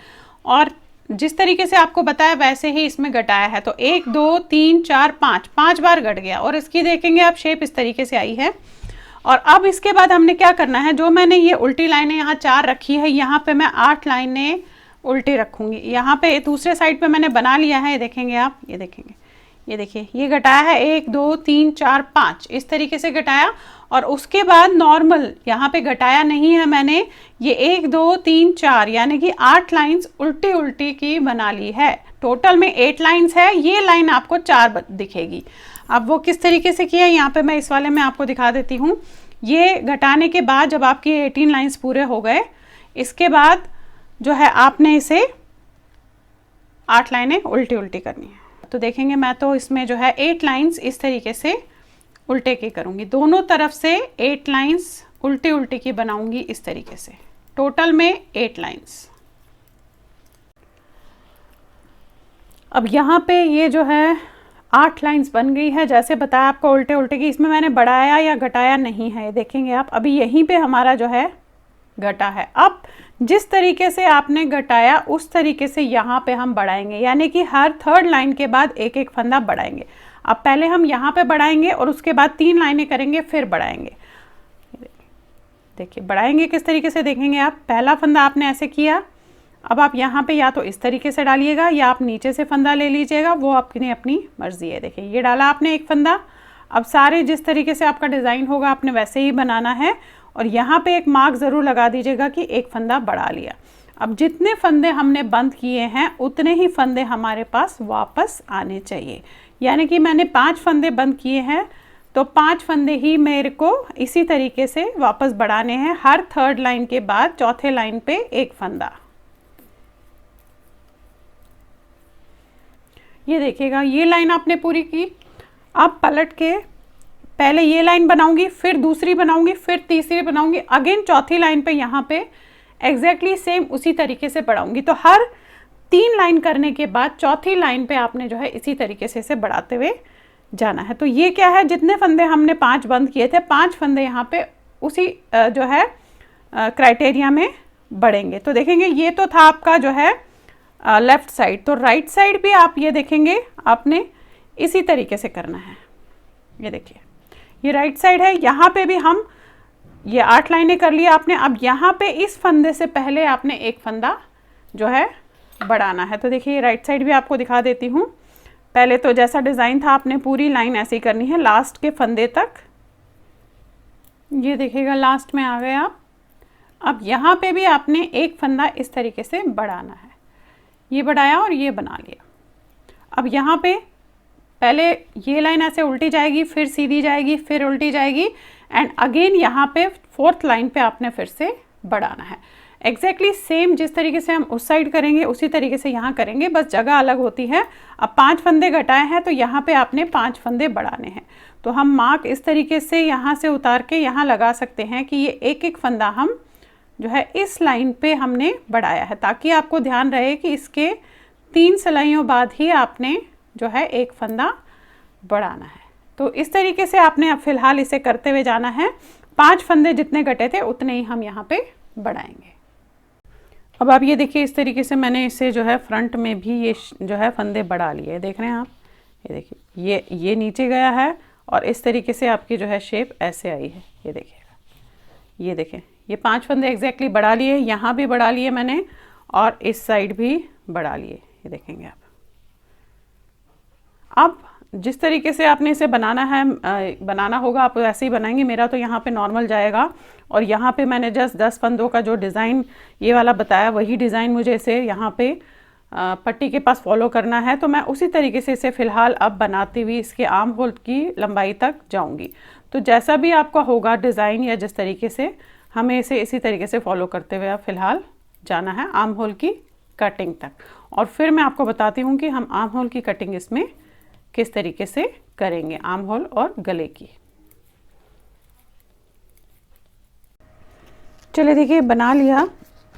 और जिस तरीके से आपको बताया वैसे ही इसमें घटाया है। तो 1 2 3 4 5 बार घट गया और इसकी देखेंगे आप शेप इस तरीके से आई है। और अब इसके बाद हमने क्या करना है, जो मैंने ये उल्टी लाइनें यहाँ 4 रखी है यहाँ पे मैं 8 लाइनें उल्टी रखूंगी। यहाँ पे दूसरे साइड पे मैंने बना लिया है, ये देखेंगे आप, ये देखेंगे, ये देखिए ये घटाया है 1 2 3 4 5 इस तरीके से घटाया। और उसके बाद नॉर्मल यहाँ पे घटाया नहीं है मैंने, ये 1 2 3 4 यानी कि 8 लाइंस उल्टी उल्टी की बना ली है। टोटल में 8 लाइंस है, ये लाइन आपको 4 दिखेगी। अब वो किस तरीके से किया यहाँ पे मैं इस वाले में आपको दिखा देती हूँ। ये घटाने के बाद जब आपकी 18 लाइंस पूरे हो गए, इसके बाद जो है आपने इसे 8 लाइनें उल्टी उल्टी करनी है। तो देखेंगे मैं तो इसमें जो है 8 लाइंस इस तरीके से उल्टे की करूंगी, दोनों तरफ से 8 लाइंस उल्टी उल्टी की बनाऊंगी इस तरीके से। टोटल में 8 लाइंस। अब यहाँ पे ये जो है 8 लाइंस बन गई है, जैसे बताया आपको उल्टे उल्टे की। इसमें मैंने बढ़ाया या घटाया नहीं है, देखेंगे आप अभी यहीं पे हमारा जो है घटा है। अब जिस तरीके से आपने घटाया उस तरीके से यहाँ पे हम बढ़ाएंगे, यानी कि हर 3rd लाइन के बाद एक एक फंदा बढ़ाएंगे। अब पहले हम यहाँ पे बढ़ाएंगे और उसके बाद 3 लाइनें करेंगे फिर बढ़ाएंगे। देखिए बढ़ाएंगे किस तरीके से, देखेंगे आप, पहला फंदा आपने ऐसे किया। अब आप यहाँ पे या तो इस तरीके से डालिएगा या आप नीचे से फंदा ले लीजिएगा, वो आपकी अपनी मर्जी है। देखिए ये डाला आपने एक फंदा। अब सारे जिस तरीके से आपका डिज़ाइन होगा आपने वैसे ही बनाना है और यहाँ पे एक मार्क ज़रूर लगा दीजिएगा कि एक फंदा बढ़ा लिया। अब जितने फंदे हमने बंद किए हैं उतने ही फंदे हमारे पास वापस आने चाहिए, यानी कि मैंने 5 फंदे बंद किए हैं तो 5 फंदे ही मेरे को इसी तरीके से वापस बढ़ाने हैं। हर 3rd लाइन के बाद 4थे लाइन पे एक फंदा। ये देखिएगा ये लाइन आपने पूरी की। अब पलट के पहले ये लाइन बनाऊंगी, फिर दूसरी बनाऊंगी, फिर तीसरी बनाऊंगी, अगेन 4थी लाइन पे यहाँ पे एग्जैक्टली सेम उसी तरीके से बढ़ाऊंगी। तो हर 3 लाइन करने के बाद 4थी लाइन पे आपने जो है इसी तरीके से इसे बढ़ाते हुए जाना है। तो ये क्या है, जितने फंदे हमने 5 बंद किए थे 5 फंदे यहाँ पे उसी जो है क्राइटेरिया में बढ़ेंगे। तो देखेंगे ये तो था आपका जो है लेफ्ट साइड, तो राइट साइड भी आप ये देखेंगे आपने इसी तरीके से करना है। ये देखिए ये राइट साइड है, यहाँ पे भी हम ये 8 लाइनें कर लिया आपने। अब यहाँ पे इस फंदे से पहले आपने एक फंदा जो है बढ़ाना है। तो देखिए राइट साइड भी आपको दिखा देती हूँ। पहले तो जैसा डिज़ाइन था आपने पूरी लाइन ऐसे ही करनी है लास्ट के फंदे तक। ये देखिएगा लास्ट में आ गए आप। अब यहाँ पे भी आपने एक फंदा इस तरीके से बढ़ाना है। ये बढ़ाया और ये बना लिया। अब यहाँ पे पहले ये लाइन ऐसे उल्टी जाएगी, फिर सीधी जाएगी, फिर उल्टी जाएगी एंड अगेन यहाँ पे 4th लाइन पे आपने फिर से बढ़ाना है। एग्जैक्टली सेम जिस तरीके से हम उस साइड करेंगे उसी तरीके से यहाँ करेंगे, बस जगह अलग होती है। अब 5 फंदे घटाए हैं तो यहाँ पे आपने 5 फंदे बढ़ाने हैं। तो हम मार्क इस तरीके से यहाँ से उतार के यहाँ लगा सकते हैं कि ये एक एक फंदा हम जो है इस लाइन पे हमने बढ़ाया है, ताकि आपको ध्यान रहे कि इसके 3 सिलाइयों बाद ही आपने जो है एक फंदा बढ़ाना है। तो इस तरीके से आपने अब फिलहाल इसे करते हुए जाना है। 5 फंदे जितने घटे थे उतने ही हम यहाँ पे बढ़ाएंगे। अब आप ये देखिए इस तरीके से मैंने इसे जो है फ्रंट में भी ये जो है फंदे बढ़ा लिए, देख रहे हैं आप। ये देखिए ये नीचे गया है और इस तरीके से आपकी जो है शेप ऐसे आई है। ये देखिएगा, ये देखें ये 5 फंदे एग्जैक्टली बढ़ा लिए, यहाँ भी बढ़ा लिए मैंने और इस साइड भी बढ़ा लिए। ये देखेंगे आप। अब जिस तरीके से आपने इसे बनाना होगा आप वैसे ही बनाएंगे। मेरा तो यहाँ पे नॉर्मल जाएगा और यहाँ पे मैंने जस्ट 10 फंदों का जो डिज़ाइन ये वाला बताया वही डिज़ाइन मुझे इसे यहाँ पे पट्टी के पास फॉलो करना है। तो मैं उसी तरीके से इसे फ़िलहाल अब बनाती हुई इसके आर्म होल की लंबाई तक जाऊँगी। तो जैसा भी आपका होगा डिज़ाइन या जिस तरीके से, हमें इसे इसी तरीके से फॉलो करते हुए अब फ़िलहाल जाना है आर्म होल की कटिंग तक। और फिर मैं आपको बताती हूँ कि हम आर्म होल की कटिंग इसमें किस तरीके से करेंगे, आर्म होल और गले की। चलिए देखिए बना लिया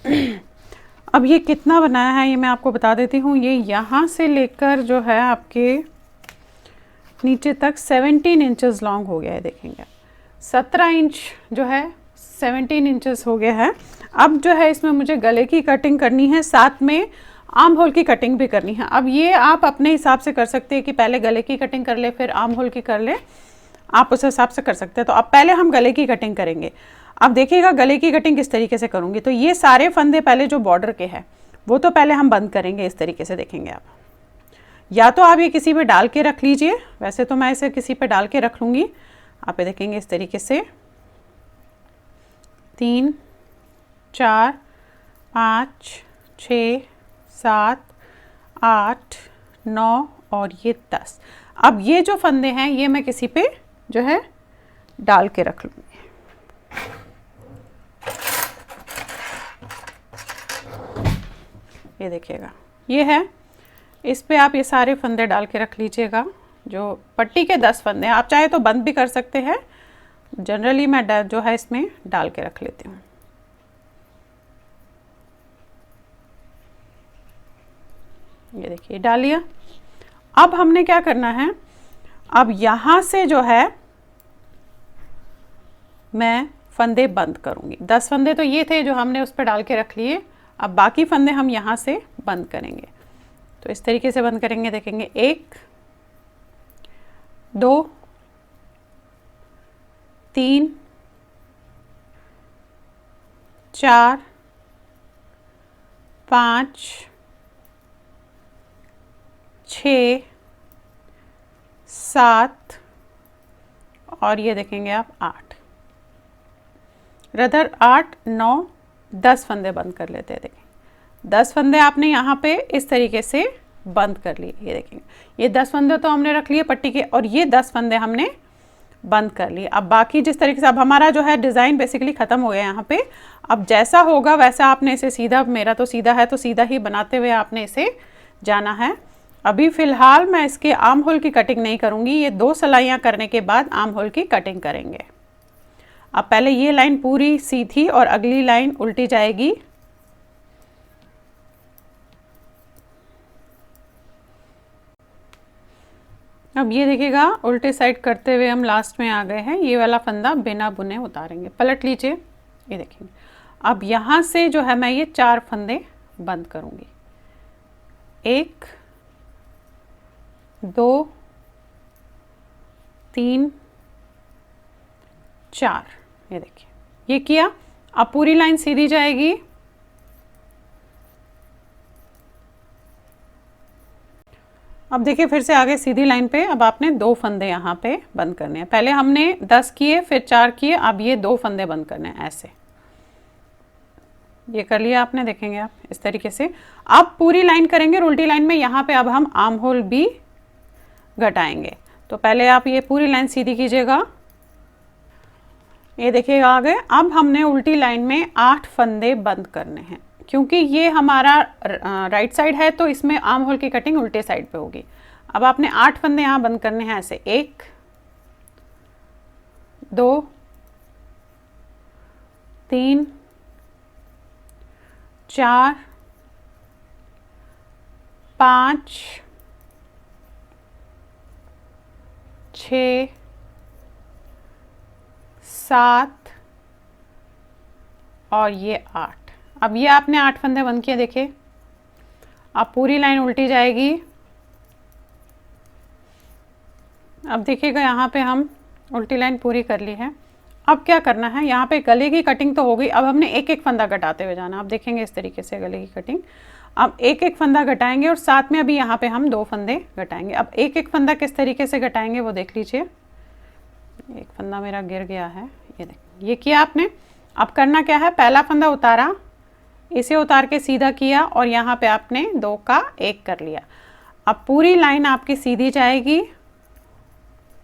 अब ये कितना बनाया है ये मैं आपको बता देती हूँ। ये यहाँ से लेकर जो है आपके नीचे तक 17 इंचेस लॉन्ग हो गया है, देखेंगे 17 इंच जो है 17 इंचेस हो गया है। अब जो है इसमें मुझे गले की कटिंग करनी है, साथ में आर्म होल की कटिंग भी करनी है। अब ये आप अपने हिसाब से कर सकते हैं कि पहले गले की कटिंग कर ले फिर आर्म होल की कर ले, आप उस हिसाब से कर सकते हैं। तो अब पहले हम गले की कटिंग करेंगे। अब देखिएगा गले की कटिंग किस तरीके से करूँगी। तो ये सारे फंदे पहले जो बॉर्डर के हैं वो तो पहले हम बंद करेंगे इस तरीके से, देखेंगे आप। या तो आप ये किसी पे डाल के रख लीजिए, वैसे तो मैं इसे किसी पे डाल के रख लूँगी। आप ये देखेंगे इस तरीके से 3 4 5 6 7 8 9 और ये 10। अब ये जो फंदे हैं ये मैं किसी पे जो है डाल के रख लूँगी। ये देखिएगा ये है, इस पे आप ये सारे फंदे डाल के रख लीजिएगा। जो पट्टी के 10 फंदे हैं, आप चाहे तो बंद भी कर सकते हैं, जनरली मैं जो है इसमें डाल के रख लेती हूँ। ये देखिए डाल लिया। अब हमने क्या करना है, अब यहाँ से जो है मैं फंदे बंद करूँगी। 10 फंदे तो ये थे जो हमने उस पर डाल के रख लिए, अब बाकी फंदे हम यहाँ से बंद करेंगे। तो इस तरीके से बंद करेंगे, देखेंगे 1 2 3 4 5 6 7 और ये देखेंगे आप 8, रदर 8 9 10 फंदे बंद कर लेते हैं। देखें 10 फंदे आपने यहाँ पे इस तरीके से बंद कर लिए। ये देखेंगे ये 10 फंदे तो हमने रख लिए पट्टी के, और ये 10 फंदे हमने बंद कर लिए। अब बाकी जिस तरीके से अब हमारा जो है डिज़ाइन बेसिकली ख़त्म हो गया यहाँ पे। अब जैसा होगा वैसा आपने इसे सीधा, मेरा तो सीधा है तो सीधा ही बनाते हुए आपने इसे जाना है। अभी फ़िलहाल मैं इसके आर्म होल की कटिंग नहीं करूँगी, ये 2 सिलाइयाँ करने के बाद आर्म होल की कटिंग करेंगे। अब पहले ये लाइन पूरी सीधी और अगली लाइन उल्टी जाएगी। अब ये देखिएगा उल्टे साइड करते हुए हम लास्ट में आ गए हैं। ये वाला फंदा बिना बुने उतारेंगे, पलट लीजिए। ये देखेंगे अब यहाँ से जो है मैं ये 4 फंदे बंद करूँगी। 1 2 3 4, ये देखिए ये किया। अब पूरी लाइन सीधी जाएगी। अब देखिए फिर से आगे सीधी लाइन पे अब आपने 2 फंदे यहाँ पे बंद करने हैं। पहले हमने 10 किए फिर 4 किए, अब ये 2 फंदे बंद करने हैं ऐसे। ये कर लिया आपने, देखेंगे आप इस तरीके से। अब पूरी लाइन करेंगे और उल्टी लाइन में यहाँ पे अब हम आर्म होल भी घटाएंगे। तो पहले आप ये पूरी लाइन सीधी कीजिएगा। ये देखिएगा आगे अब हमने उल्टी लाइन में 8 फंदे बंद करने हैं, क्योंकि ये हमारा राइट साइड है तो इसमें आर्म होल की कटिंग उल्टे साइड पे होगी। अब आपने 8 फंदे यहाँ बंद करने हैं ऐसे। 1 2 3 4 5 6 7 और ये 8। अब ये आपने 8 फंदे बंद किए, देखिए अब पूरी लाइन उल्टी जाएगी। अब देखिएगा यहाँ पे हम उल्टी लाइन पूरी कर ली है। अब क्या करना है, यहाँ पे गले की कटिंग तो हो गई, अब हमने एक एक फंदा घटाते हुए जाना। आप देखेंगे इस तरीके से गले की कटिंग। अब एक एक फंदा घटाएंगे और साथ में अभी यहाँ पे हम 2 फंदे घटाएंगे। अब एक एक फंदा किस तरीके से घटाएंगे वो देख लीजिए। एक फंदा मेरा गिर गया है, ये देखिए ये किया आपने। अब करना क्या है, पहला फंदा उतारा, इसे उतार के सीधा किया और यहाँ पे आपने 2 का 1 कर लिया। अब पूरी लाइन आपकी सीधी जाएगी।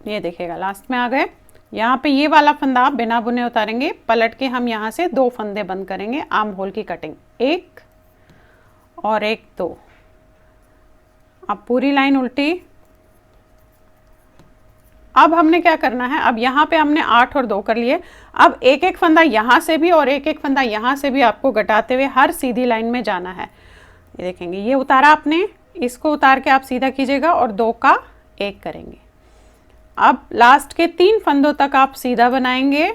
ये देखिएगा लास्ट में आ गए। यहाँ पे ये वाला फंदा आप बिना बुने उतारेंगे, पलट के हम यहाँ से 2 फंदे बंद करेंगे आर्म होल की कटिंग। 1 और 1 2। अब पूरी लाइन उल्टी। अब हमने क्या करना है, अब यहाँ पे हमने 8 और 2 कर लिए। अब एक एक फंदा यहाँ से भी और एक एक फंदा यहाँ से भी आपको घटाते हुए हर सीधी लाइन में जाना है। ये देखेंगे, ये उतारा आपने, इसको उतार के आप सीधा कीजिएगा और 2 का 1 करेंगे। अब लास्ट के 3 फंदों तक आप सीधा बनाएंगे।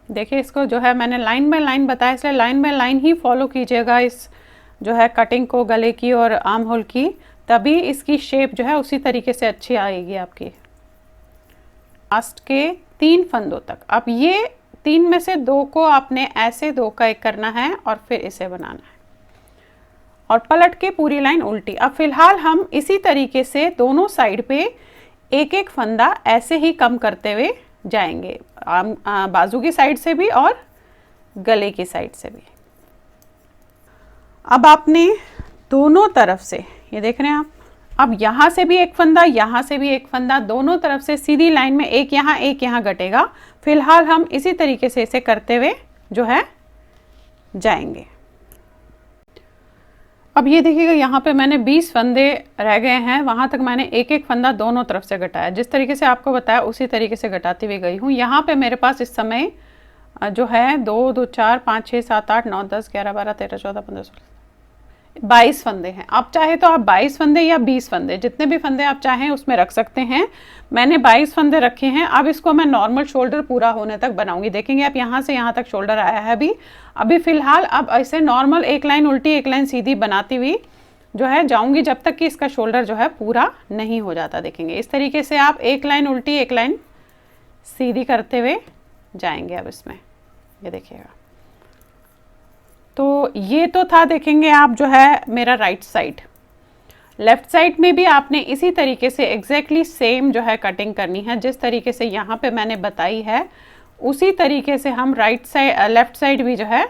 देखिए, इसको जो है मैंने लाइन बाय लाइन बताया, इसलिए line by line he follow कीजिएगा इस जो है कटिंग को, गले की और आर्म होल की, तभी इसकी शेप जो है उसी तरीके से अच्छी आएगी आपकी। लास्ट के 3 फंदों तक। अब ये 3 में से 2 को आपने ऐसे 2 का 1 करना है और फिर इसे बनाना है और पलट के पूरी लाइन उल्टी। अब फिलहाल हम इसी तरीके से दोनों साइड पे एक एक फंदा ऐसे ही कम करते हुए जाएंगे, बाजू की साइड से भी और गले की साइड से भी। अब आपने दोनों तरफ से, ये देख रहे हैं आप, अब यहाँ से भी एक फंदा, यहाँ से भी एक फंदा, दोनों तरफ से सीधी लाइन में एक यहाँ घटेगा। फिलहाल हम इसी तरीके से इसे करते हुए जो है जाएंगे। अब ये देखिएगा, यहाँ पे मैंने 20 फंदे रह गए हैं, वहाँ तक मैंने एक एक फंदा दोनों तरफ से घटाया। जिस तरीके से आपको बताया उसी तरीके से घटाती हुई गई हूँ। यहाँ पे मेरे पास इस समय जो है 2, 2, 4, 5, 6, 7, 8, 9, 10, 11, 12, 13, 14, 15, 16, 22 फंदे हैं। आप चाहे तो आप 22 फंदे या 20 फंदे, जितने भी फंदे आप चाहें उसमें रख सकते हैं। मैंने 22 फंदे रखे हैं। अब इसको मैं नॉर्मल शोल्डर पूरा होने तक बनाऊंगी। देखेंगे आप, यहाँ से यहाँ तक शोल्डर आया है अभी फिलहाल। अब ऐसे नॉर्मल एक लाइन उल्टी एक लाइन सीधी बनाती हुई जो है जाऊंगी, जब तक कि इसका शोल्डर जो है पूरा नहीं हो जाता। देखेंगे इस तरीके से आप एक लाइन उल्टी एक लाइन सीधी करते हुए जाएंगे। अब इसमें ये देखिएगा, तो ये तो था, देखेंगे आप जो है मेरा राइट साइड। लेफ्ट साइड में भी आपने इसी तरीके से एग्जैक्टली सेम जो है कटिंग करनी है। जिस तरीके से यहाँ पे मैंने बताई है उसी तरीके से हम राइट साइड लेफ्ट साइड भी जो है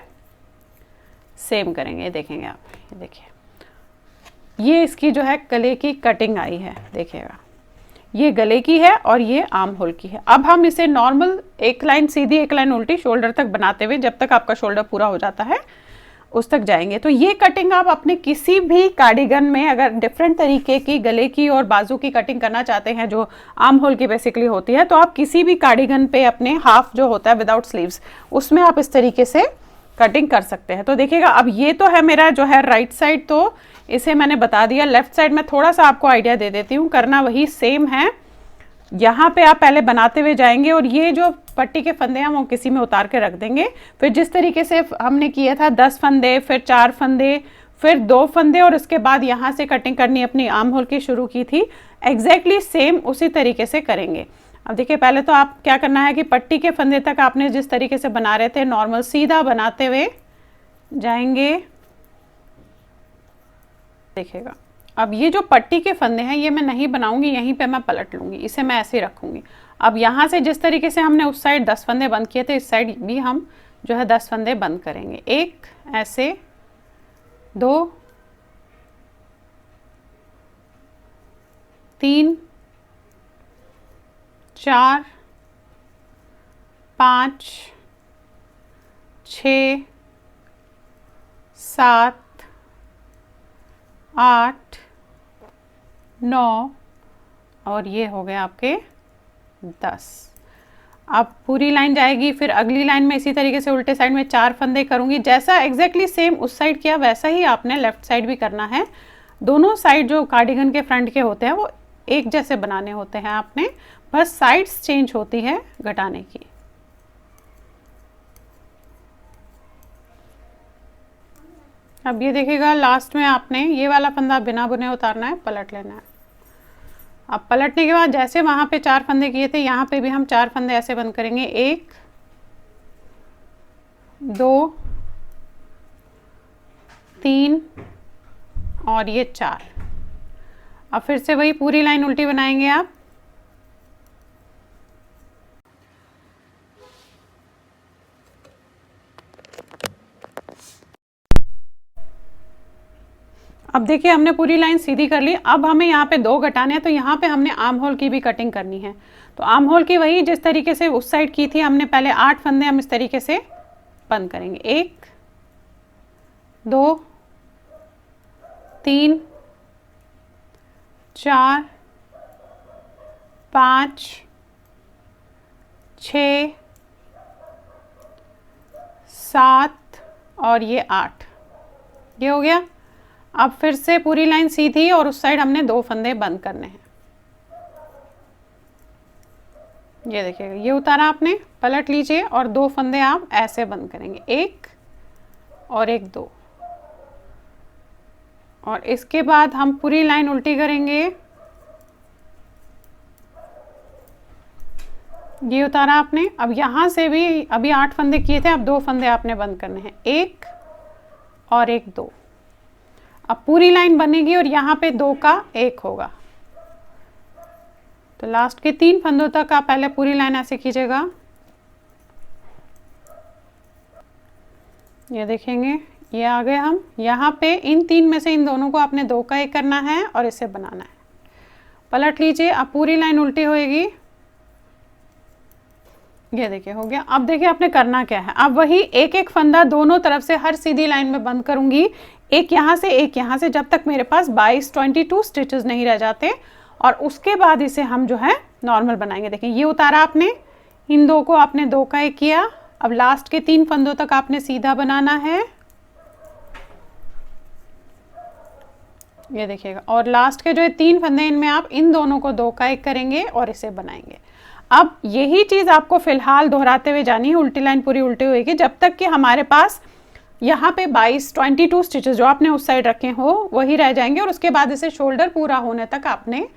सेम करेंगे। देखेंगे आप, ये देखिए, ये इसकी जो है गले की कटिंग आई है। देखिएगा, ये गले की है और ये आर्म होल की है। अब हम इसे नॉर्मल एक लाइन सीधी एक लाइन उल्टी शोल्डर तक बनाते हुए जब तक आपका शोल्डर पूरा हो जाता है उस तक जाएंगे। तो ये कटिंग आप अपने किसी भी कार्डिगन में अगर डिफरेंट तरीके की गले की और बाजू की कटिंग करना चाहते हैं, जो आर्म होल की बेसिकली होती है, तो आप किसी भी कार्डिगन पे अपने हाफ जो होता है विदाउट स्लीव्स, उसमें आप इस तरीके से कटिंग कर सकते हैं। तो देखिएगा, अब ये तो है मेरा जो है राइट साइड, तो इसे मैंने बता दिया। लेफ्ट साइड में थोड़ा सा आपको आइडिया दे देती हूँ, करना वही सेम है। यहाँ पे आप पहले बनाते हुए जाएंगे और ये जो पट्टी के फंदे हैं वो किसी में उतार के रख देंगे। फिर जिस तरीके से हमने किया था 10 फंदे, फिर 4 फंदे, फिर 2 फंदे और उसके बाद यहाँ से कटिंग करनी अपनी आर्म होल की शुरू की थी, एग्जैक्टली सेम उसी तरीके से करेंगे। अब देखिए, पहले तो आप क्या करना है कि पट्टी के फंदे तक आपने जिस तरीके से बना रहे थे नॉर्मल सीधा बनाते हुए जाएंगे। देखिएगा, अब ये जो पट्टी के फंदे हैं ये मैं नहीं बनाऊंगी, यहीं पे मैं पलट लूंगी, इसे मैं ऐसे ही रखूंगी। अब यहाँ से जिस तरीके से हमने उस साइड 10 फंदे बंद किए थे, इस साइड भी हम जो है 10 फंदे बंद करेंगे। 1 ऐसे, 2, 3, 4, 5, 6, 7, 8, 9 और ये हो गए आपके 10। अब पूरी लाइन जाएगी, फिर अगली लाइन में इसी तरीके से उल्टे साइड में 4 फंदे करूंगी। जैसा एग्जैक्टली सेम उस साइड किया वैसा ही आपने लेफ्ट साइड भी करना है। दोनों साइड जो कार्डिगन के फ्रंट के होते हैं वो एक जैसे बनाने होते हैं आपने, बस साइड्स चेंज होती है घटाने की। अब ये देखिएगा, लास्ट में आपने ये वाला फंदा बिना बुने उतारना है, पलट लेना है। अब पलटने के बाद जैसे वहाँ पे 4 फंदे किए थे, यहाँ पे भी हम 4 फंदे ऐसे बंद करेंगे। 1, 2, 3 और ये 4। अब फिर से वही पूरी लाइन उल्टी बनाएंगे आप। अब देखिए, हमने पूरी लाइन सीधी कर ली। अब हमें यहाँ पे 2 घटाने हैं, तो यहाँ पे हमने आर्म होल की भी कटिंग करनी है। तो आर्म होल की वही जिस तरीके से उस साइड की थी हमने, पहले 8 फंदे हम इस तरीके से बंद करेंगे। 1, 2, 3 4 5 6 7 और ये 8, ये हो गया। अब फिर से पूरी लाइन सीधी और उस साइड हमने 2 फंदे बंद करने हैं। ये देखिएगा, ये उतारा आपने, पलट लीजिए और 2 फंदे आप ऐसे बंद करेंगे, 1 और 1 2, और इसके बाद हम पूरी लाइन उल्टी करेंगे। ये उतारा आपने। अब यहाँ से भी अभी 8 फंदे किए थे, अब 2 फंदे आपने बंद करने हैं, 1 और 1 2। अब पूरी लाइन बनेगी और यहाँ पे 2 का 1 होगा। तो लास्ट के 3 फंदों तक आप पहले पूरी लाइन ऐसे कीजिएगा। ये देखेंगे, ये आ गए हम। यहाँ पे इन 3 में से इन दोनों को आपने 2 का 1 करना है और इसे बनाना है। पलट लीजिए, अब पूरी लाइन उल्टी होएगी। ये देखिए हो गया। अब देखिए आपने करना क्या है, अब वही एक एक फंदा दोनों तरफ से हर सीधी लाइन में बंद करूंगी, एक यहाँ से एक यहाँ से, जब तक मेरे पास 22 स्टिचेस नहीं रह जाते, और उसके बाद इसे हम जो है नॉर्मल बनाएंगे। देखिए ये उतारा आपने, इन 2 को आपने 2 का 1 किया। अब लास्ट के 3 फंदों तक आपने सीधा बनाना है। ये देखिएगा, और लास्ट के जो है 3 फंदे, इनमें आप इन दोनों को 2 का 1 करेंगे और इसे बनाएंगे। अब यही चीज़ आपको फिलहाल दोहराते हुए जानी है, उल्टी लाइन पूरी उल्टी होगी, जब तक कि हमारे पास यहाँ पे 22 स्टिचेस जो आपने उस साइड रखे हो वही रह जाएंगे, और उसके बाद इसे शोल्डर पूरा होने तक आपने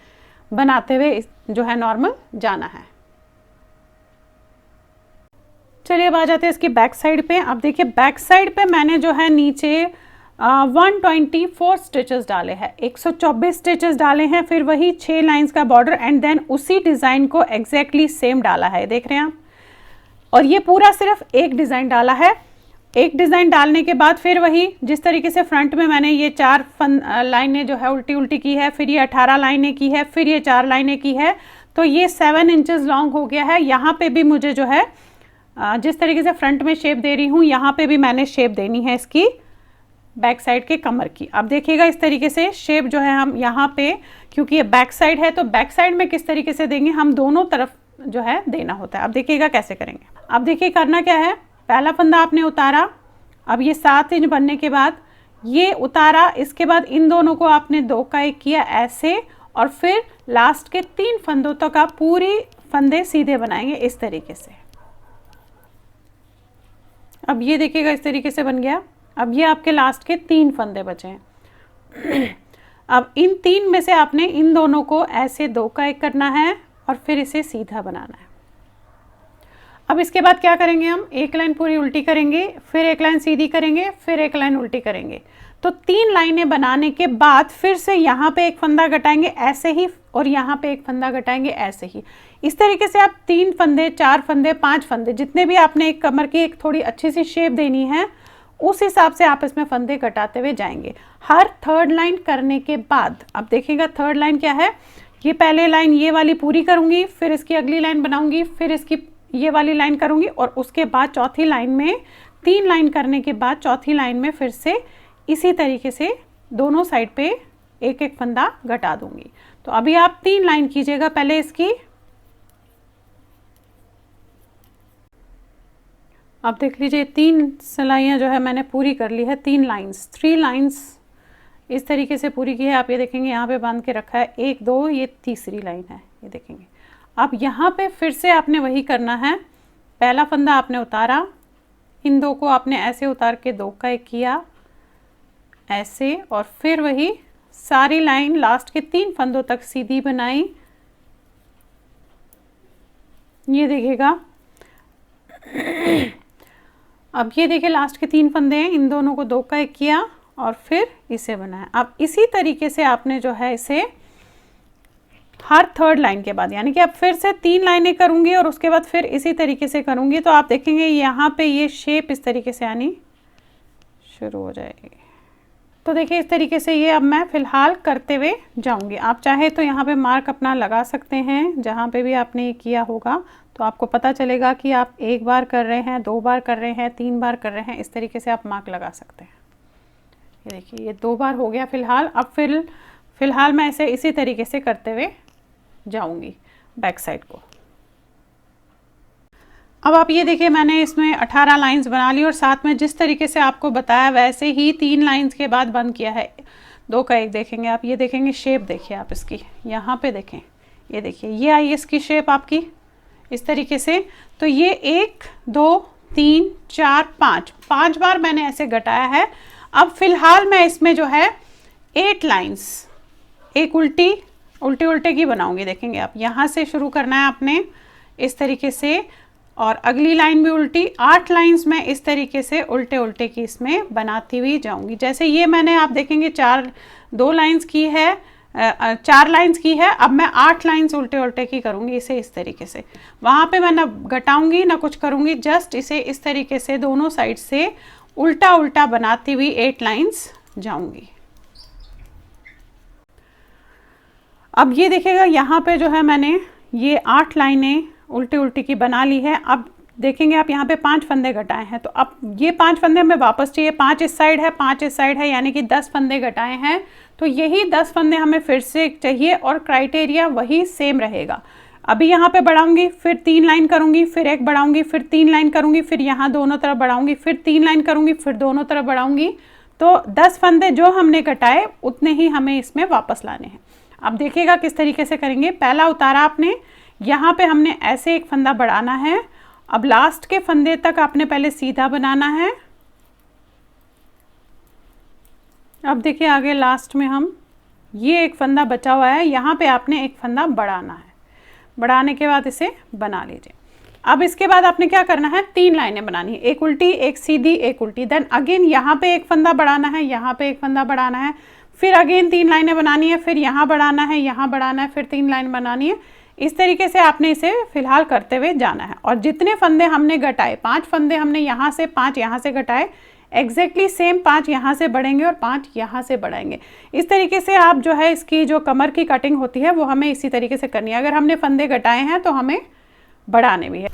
बनाते हुए जो है नॉर्मल जाना है। चलिए अब आ जाते हैं इसकी बैक साइड पे। अब देखिए बैक साइड पे मैंने जो है नीचे 124 स्टिचेस डाले हैं, 124 स्टिचेस डाले हैं, फिर वही 6 लाइंस का बॉर्डर, एंड देन उसी डिज़ाइन को एग्जैक्टली सेम डाला है, देख रहे हैं आप। और ये पूरा सिर्फ एक डिज़ाइन डाला है। एक डिज़ाइन डालने के बाद फिर वही जिस तरीके से फ्रंट में मैंने ये 4 लाइनें जो है उल्टी उल्टी की है, फिर ये 18 लाइनें की है, फिर ये 4 लाइनें की है, तो ये 7 इंचेस लॉन्ग हो गया है। यहाँ पे भी मुझे जो है जिस तरीके से फ्रंट में शेप दे रही हूँ, यहाँ पे भी मैंने शेप देनी है इसकी बैक साइड के कमर की। अब देखिएगा इस तरीके से शेप जो है हम यहाँ पे, क्योंकि ये बैक साइड है तो बैक साइड में किस तरीके से देंगे, हम दोनों तरफ जो है देना होता है। अब देखिएगा कैसे करेंगे। अब देखिए करना क्या है, पहला फंदा आपने उतारा, अब ये 7 इंच बनने के बाद ये उतारा, इसके बाद इन दोनों को आपने 2 का 1 किया ऐसे, और फिर लास्ट के 3 फंदों तक आप पूरी फंदे सीधे बनाएंगे इस तरीके से। अब ये देखिएगा इस तरीके से बन गया। अब ये आपके लास्ट के 3 फंदे बचे हैं। अब इन 3 में से आपने इन दोनों को ऐसे 2 का 1 करना है और फिर इसे सीधा बनाना है। अब इसके बाद क्या करेंगे, हम एक लाइन पूरी उल्टी करेंगे, फिर एक लाइन सीधी करेंगे, फिर एक लाइन उल्टी करेंगे। तो 3 लाइनें बनाने के बाद फिर से यहाँ पे एक फंदा घटाएंगे ऐसे ही, और यहाँ पे एक फंदा घटाएंगे ऐसे ही। इस तरीके से आप 3 फंदे, 4 फंदे, 5 फंदे, जितने भी आपने एक कमर की एक थोड़ी अच्छी सी शेप देनी है, उस हिसाब से आप इसमें फंदे घटाते हुए जाएंगे। हर 3rd लाइन करने के बाद अब देखिएगा 3rd लाइन क्या है, ये पहले लाइन ये वाली पूरी करूंगी, फिर इसकी अगली लाइन बनाऊंगी, फिर इसकी ये वाली लाइन करूंगी, और उसके बाद चौथी लाइन में 3 लाइन करने के बाद चौथी लाइन में फिर से इसी तरीके से दोनों साइड पे एक एक फंदा घटा दूंगी। तो अभी आप 3 लाइन कीजिएगा पहले इसकी। अब देख लीजिए 3 सिलाइयाँ जो है मैंने पूरी कर ली है, 3 लाइंस, 3 लाइंस इस तरीके से पूरी की है। आप ये देखेंगे यहाँ पे बांध के रखा है 1 2, ये तीसरी लाइन है, ये देखेंगे। अब यहाँ पे फिर से आपने वही करना है, पहला फंदा आपने उतारा, इन 2 को आपने ऐसे उतार के 2 का 1 किया ऐसे, और फिर वही सारी लाइन लास्ट के 3 फंदों तक सीधी बनाई। ये देखिएगा, अब ये देखिए लास्ट के 3 फंदे हैं, इन दोनों को 2 का 1 किया और फिर इसे बनाया। अब इसी तरीके से आपने जो है इसे हर 3rd लाइन के बाद, यानी कि अब फिर से 3 लाइनें करूंगी और उसके बाद फिर इसी तरीके से करूंगी, तो आप देखेंगे यहाँ पे ये शेप इस तरीके से आनी शुरू हो जाएगी। तो देखिए इस तरीके से ये अब मैं फ़िलहाल करते हुए जाऊंगी। आप चाहे तो यहाँ पे मार्क अपना लगा सकते हैं, जहाँ पे भी आपने ये किया होगा, तो आपको पता चलेगा कि आप 1 बार कर रहे हैं, 2 बार कर रहे हैं, 3 बार कर रहे हैं, इस तरीके से आप मार्क लगा सकते हैं। ये देखिए ये 2 बार हो गया फिलहाल। अब फिलहाल मैं इसे इसी तरीके से करते हुए जाऊंगी बैक साइड को। अब आप ये देखिए मैंने इसमें 18 लाइंस बना ली और साथ में जिस तरीके से आपको बताया वैसे ही 3 लाइंस के बाद बंद किया है। 2 का 1 देखेंगे आप, ये देखेंगे शेप देखिए आप इसकी, यहाँ पे देखें, ये देखिए ये आई इसकी शेप आपकी इस तरीके से। तो ये 1 2 3 4 5 बार मैंने ऐसे घटाया है। अब फिलहाल मैं इसमें जो है 8 लाइंस, एक उल्टी उल्टे की बनाऊंगी। देखेंगे आप, यहाँ से शुरू करना है आपने इस तरीके से और अगली लाइन भी उल्टी। 8 लाइंस मैं इस तरीके से उल्टे की इसमें बनाती हुई जाऊंगी। जैसे ये मैंने आप देखेंगे 2 लाइंस की है, 4 लाइंस की है। अब मैं 8 लाइंस उल्टे की करूंगी इसे इस तरीके से। वहां पे मैं ना घटाऊंगी ना कुछ करूंगी, जस्ट इसे इस तरीके से दोनों साइड से उल्टा बनाती हुई 8 लाइंस जाऊंगी। अब ये देखिएगा यहाँ पे जो है मैंने ये 8 लाइनें उल्टी की बना ली है। अब देखेंगे आप यहाँ पे 5 फंदे घटाए हैं, तो अब ये 5 फंदे हमें वापस चाहिए। 5 इस साइड है 5 इस साइड है, यानी कि 10 फंदे घटाए हैं। तो यही 10 फंदे हमें फिर से चाहिए और क्राइटेरिया वही सेम रहेगा। अभी यहाँ पे बढ़ाऊंगी, फिर 3 लाइन करूंगी, फिर 1 बढ़ाऊंगी, फिर 3 लाइन करूंगी, फिर यहाँ दोनों तरफ बढ़ाऊंगी, फिर 3 लाइन करूंगी, फिर दोनों तरफ बढ़ाऊंगी। तो 10 फंदे जो हमने घटाए उतने ही हमें इसमें वापस लाने हैं। अब देखिएगा किस तरीके से करेंगे। पहला उतारा आपने, यहाँ पे हमने ऐसे एक फंदा बढ़ाना है। अब लास्ट के फंदे तक आपने पहले सीधा बनाना है। अब देखिए आगे लास्ट में हम ये एक फंदा बचा हुआ है, यहाँ पे आपने एक फंदा बढ़ाना है। बढ़ाने के बाद इसे बना लीजिए। अब इसके बाद आपने क्या करना है, 3 लाइनें बनानी है, एक उल्टी एक सीधी एक उल्टी। देन अगेन यहाँ पे एक फंदा बढ़ाना है, यहाँ पे एक फंदा बढ़ाना है, फिर अगेन 3 लाइनें बनानी है, फिर यहाँ बढ़ाना है, यहाँ बढ़ाना है, फिर 3 लाइन बनानी है। इस तरीके से आपने इसे फिलहाल करते हुए जाना है। और जितने फंदे हमने घटाए, 5 फंदे हमने यहाँ से 5 यहाँ से घटाए, एग्जैक्टली सेम 5 यहाँ से बढ़ेंगे और 5 यहाँ से बढ़ाएंगे। इस तरीके से आप जो है इसकी जो कमर की कटिंग होती है वो हमें इसी तरीके से करनी है। अगर हमने फंदे घटाए हैं तो हमें बढ़ाने भी है।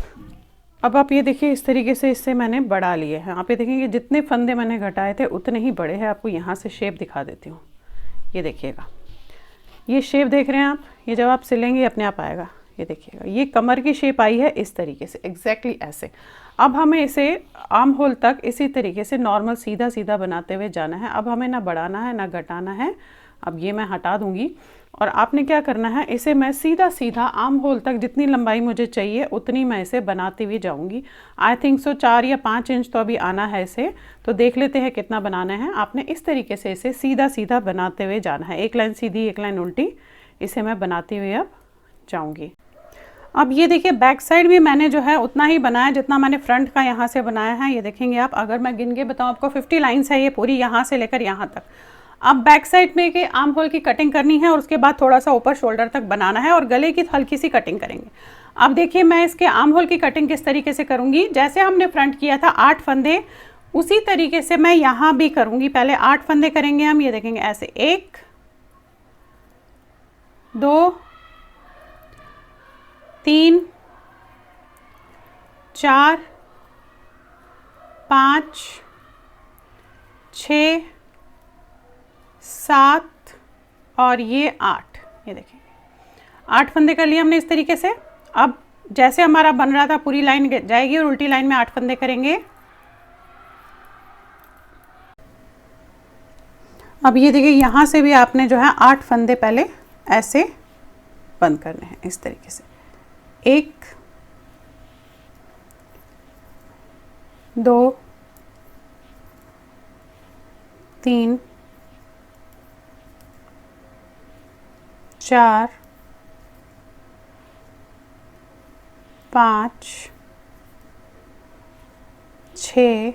अब आप ये देखिए इस तरीके से इससे मैंने बढ़ा लिए हैं। आप ये देखेंगे जितने फंदे मैंने घटाए थे उतने ही बड़े हैं। आपको यहाँ से शेप दिखा देती हूँ, ये देखिएगा, ये शेप देख रहे हैं आप, ये जब आप सिलेंगे अपने आप आएगा। ये देखिएगा ये कमर की शेप आई है इस तरीके से, एग्जैक्टली ऐसे। अब हमें इसे आर्म होल तक इसी तरीके से नॉर्मल सीधा बनाते हुए जाना है। अब हमें ना बढ़ाना है ना घटाना है। अब ये मैं हटा दूंगी और आपने क्या करना है, इसे मैं सीधा आर्म होल तक जितनी लंबाई मुझे चाहिए उतनी मैं इसे बनाती हुई जाऊंगी। आई थिंक सो 4 या 5 इंच तो अभी आना है इसे, तो देख लेते हैं कितना बनाना है। आपने इस तरीके से इसे सीधा बनाते हुए जाना है, एक लाइन सीधी एक लाइन उल्टी, इसे मैं बनाती हुई अब जाऊंगी। अब ये देखिए बैक साइड भी मैंने जो है उतना ही बनाया जितना मैंने फ्रंट का यहाँ से बनाया है। ये देखेंगे आप, अगर मैं गिन के बताऊँ आपको 50 लाइन्स है ये पूरी, यहाँ से लेकर यहाँ तक। अब बैक साइड में के आर्म होल की कटिंग करनी है और उसके बाद थोड़ा सा ऊपर शोल्डर तक बनाना है और गले की हल्की सी कटिंग करेंगे। अब देखिए मैं इसके आर्म होल की कटिंग किस तरीके से करूँगी, जैसे हमने फ्रंट किया था 8 फंदे, उसी तरीके से मैं यहाँ भी करूँगी। पहले 8 फंदे करेंगे हम, ये देखेंगे ऐसे 1 2 3 4 5 6 7 और ये 8। ये देखिए 8 फंदे कर लिए हमने इस तरीके से। अब जैसे हमारा बन रहा था पूरी लाइन जाएगी और उल्टी लाइन में 8 फंदे करेंगे। अब ये देखिए यहाँ से भी आपने जो है 8 फंदे पहले ऐसे बंद करने हैं इस तरीके से, 1 2 3 4 5 6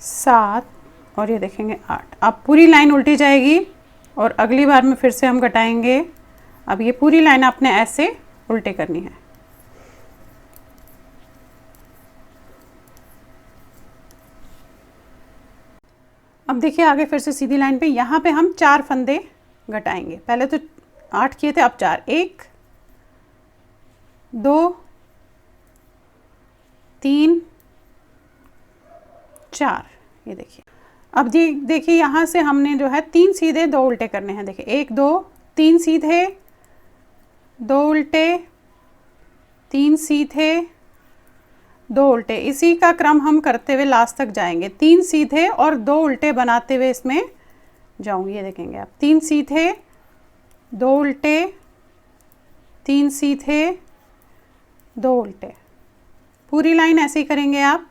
7 और ये देखेंगे 8। अब पूरी लाइन उल्टी जाएगी और अगली बार में फिर से हम घटाएंगे। अब ये पूरी लाइन आपने ऐसे उल्टे करनी है। अब देखिए आगे फिर से सीधी लाइन पे यहाँ पे हम 4 फंदे घटाएंगे। पहले तो 8 किए थे, अब 4, 1 2 3 4। ये देखिए अब देखिए यहाँ से हमने जो है 3 सीधे 2 उल्टे करने हैं। देखिए 1 2 3 सीधे 2 उल्टे, 3 सीधे 2 उल्टे, इसी का क्रम हम करते हुए लास्ट तक जाएंगे। 3 सीधे और 2 उल्टे बनाते हुए इसमें जाऊंगी। ये देखेंगे आप, 3 सीधे 2 उल्टे, 3 सीधे 2 उल्टे, पूरी लाइन ऐसे ही करेंगे आप।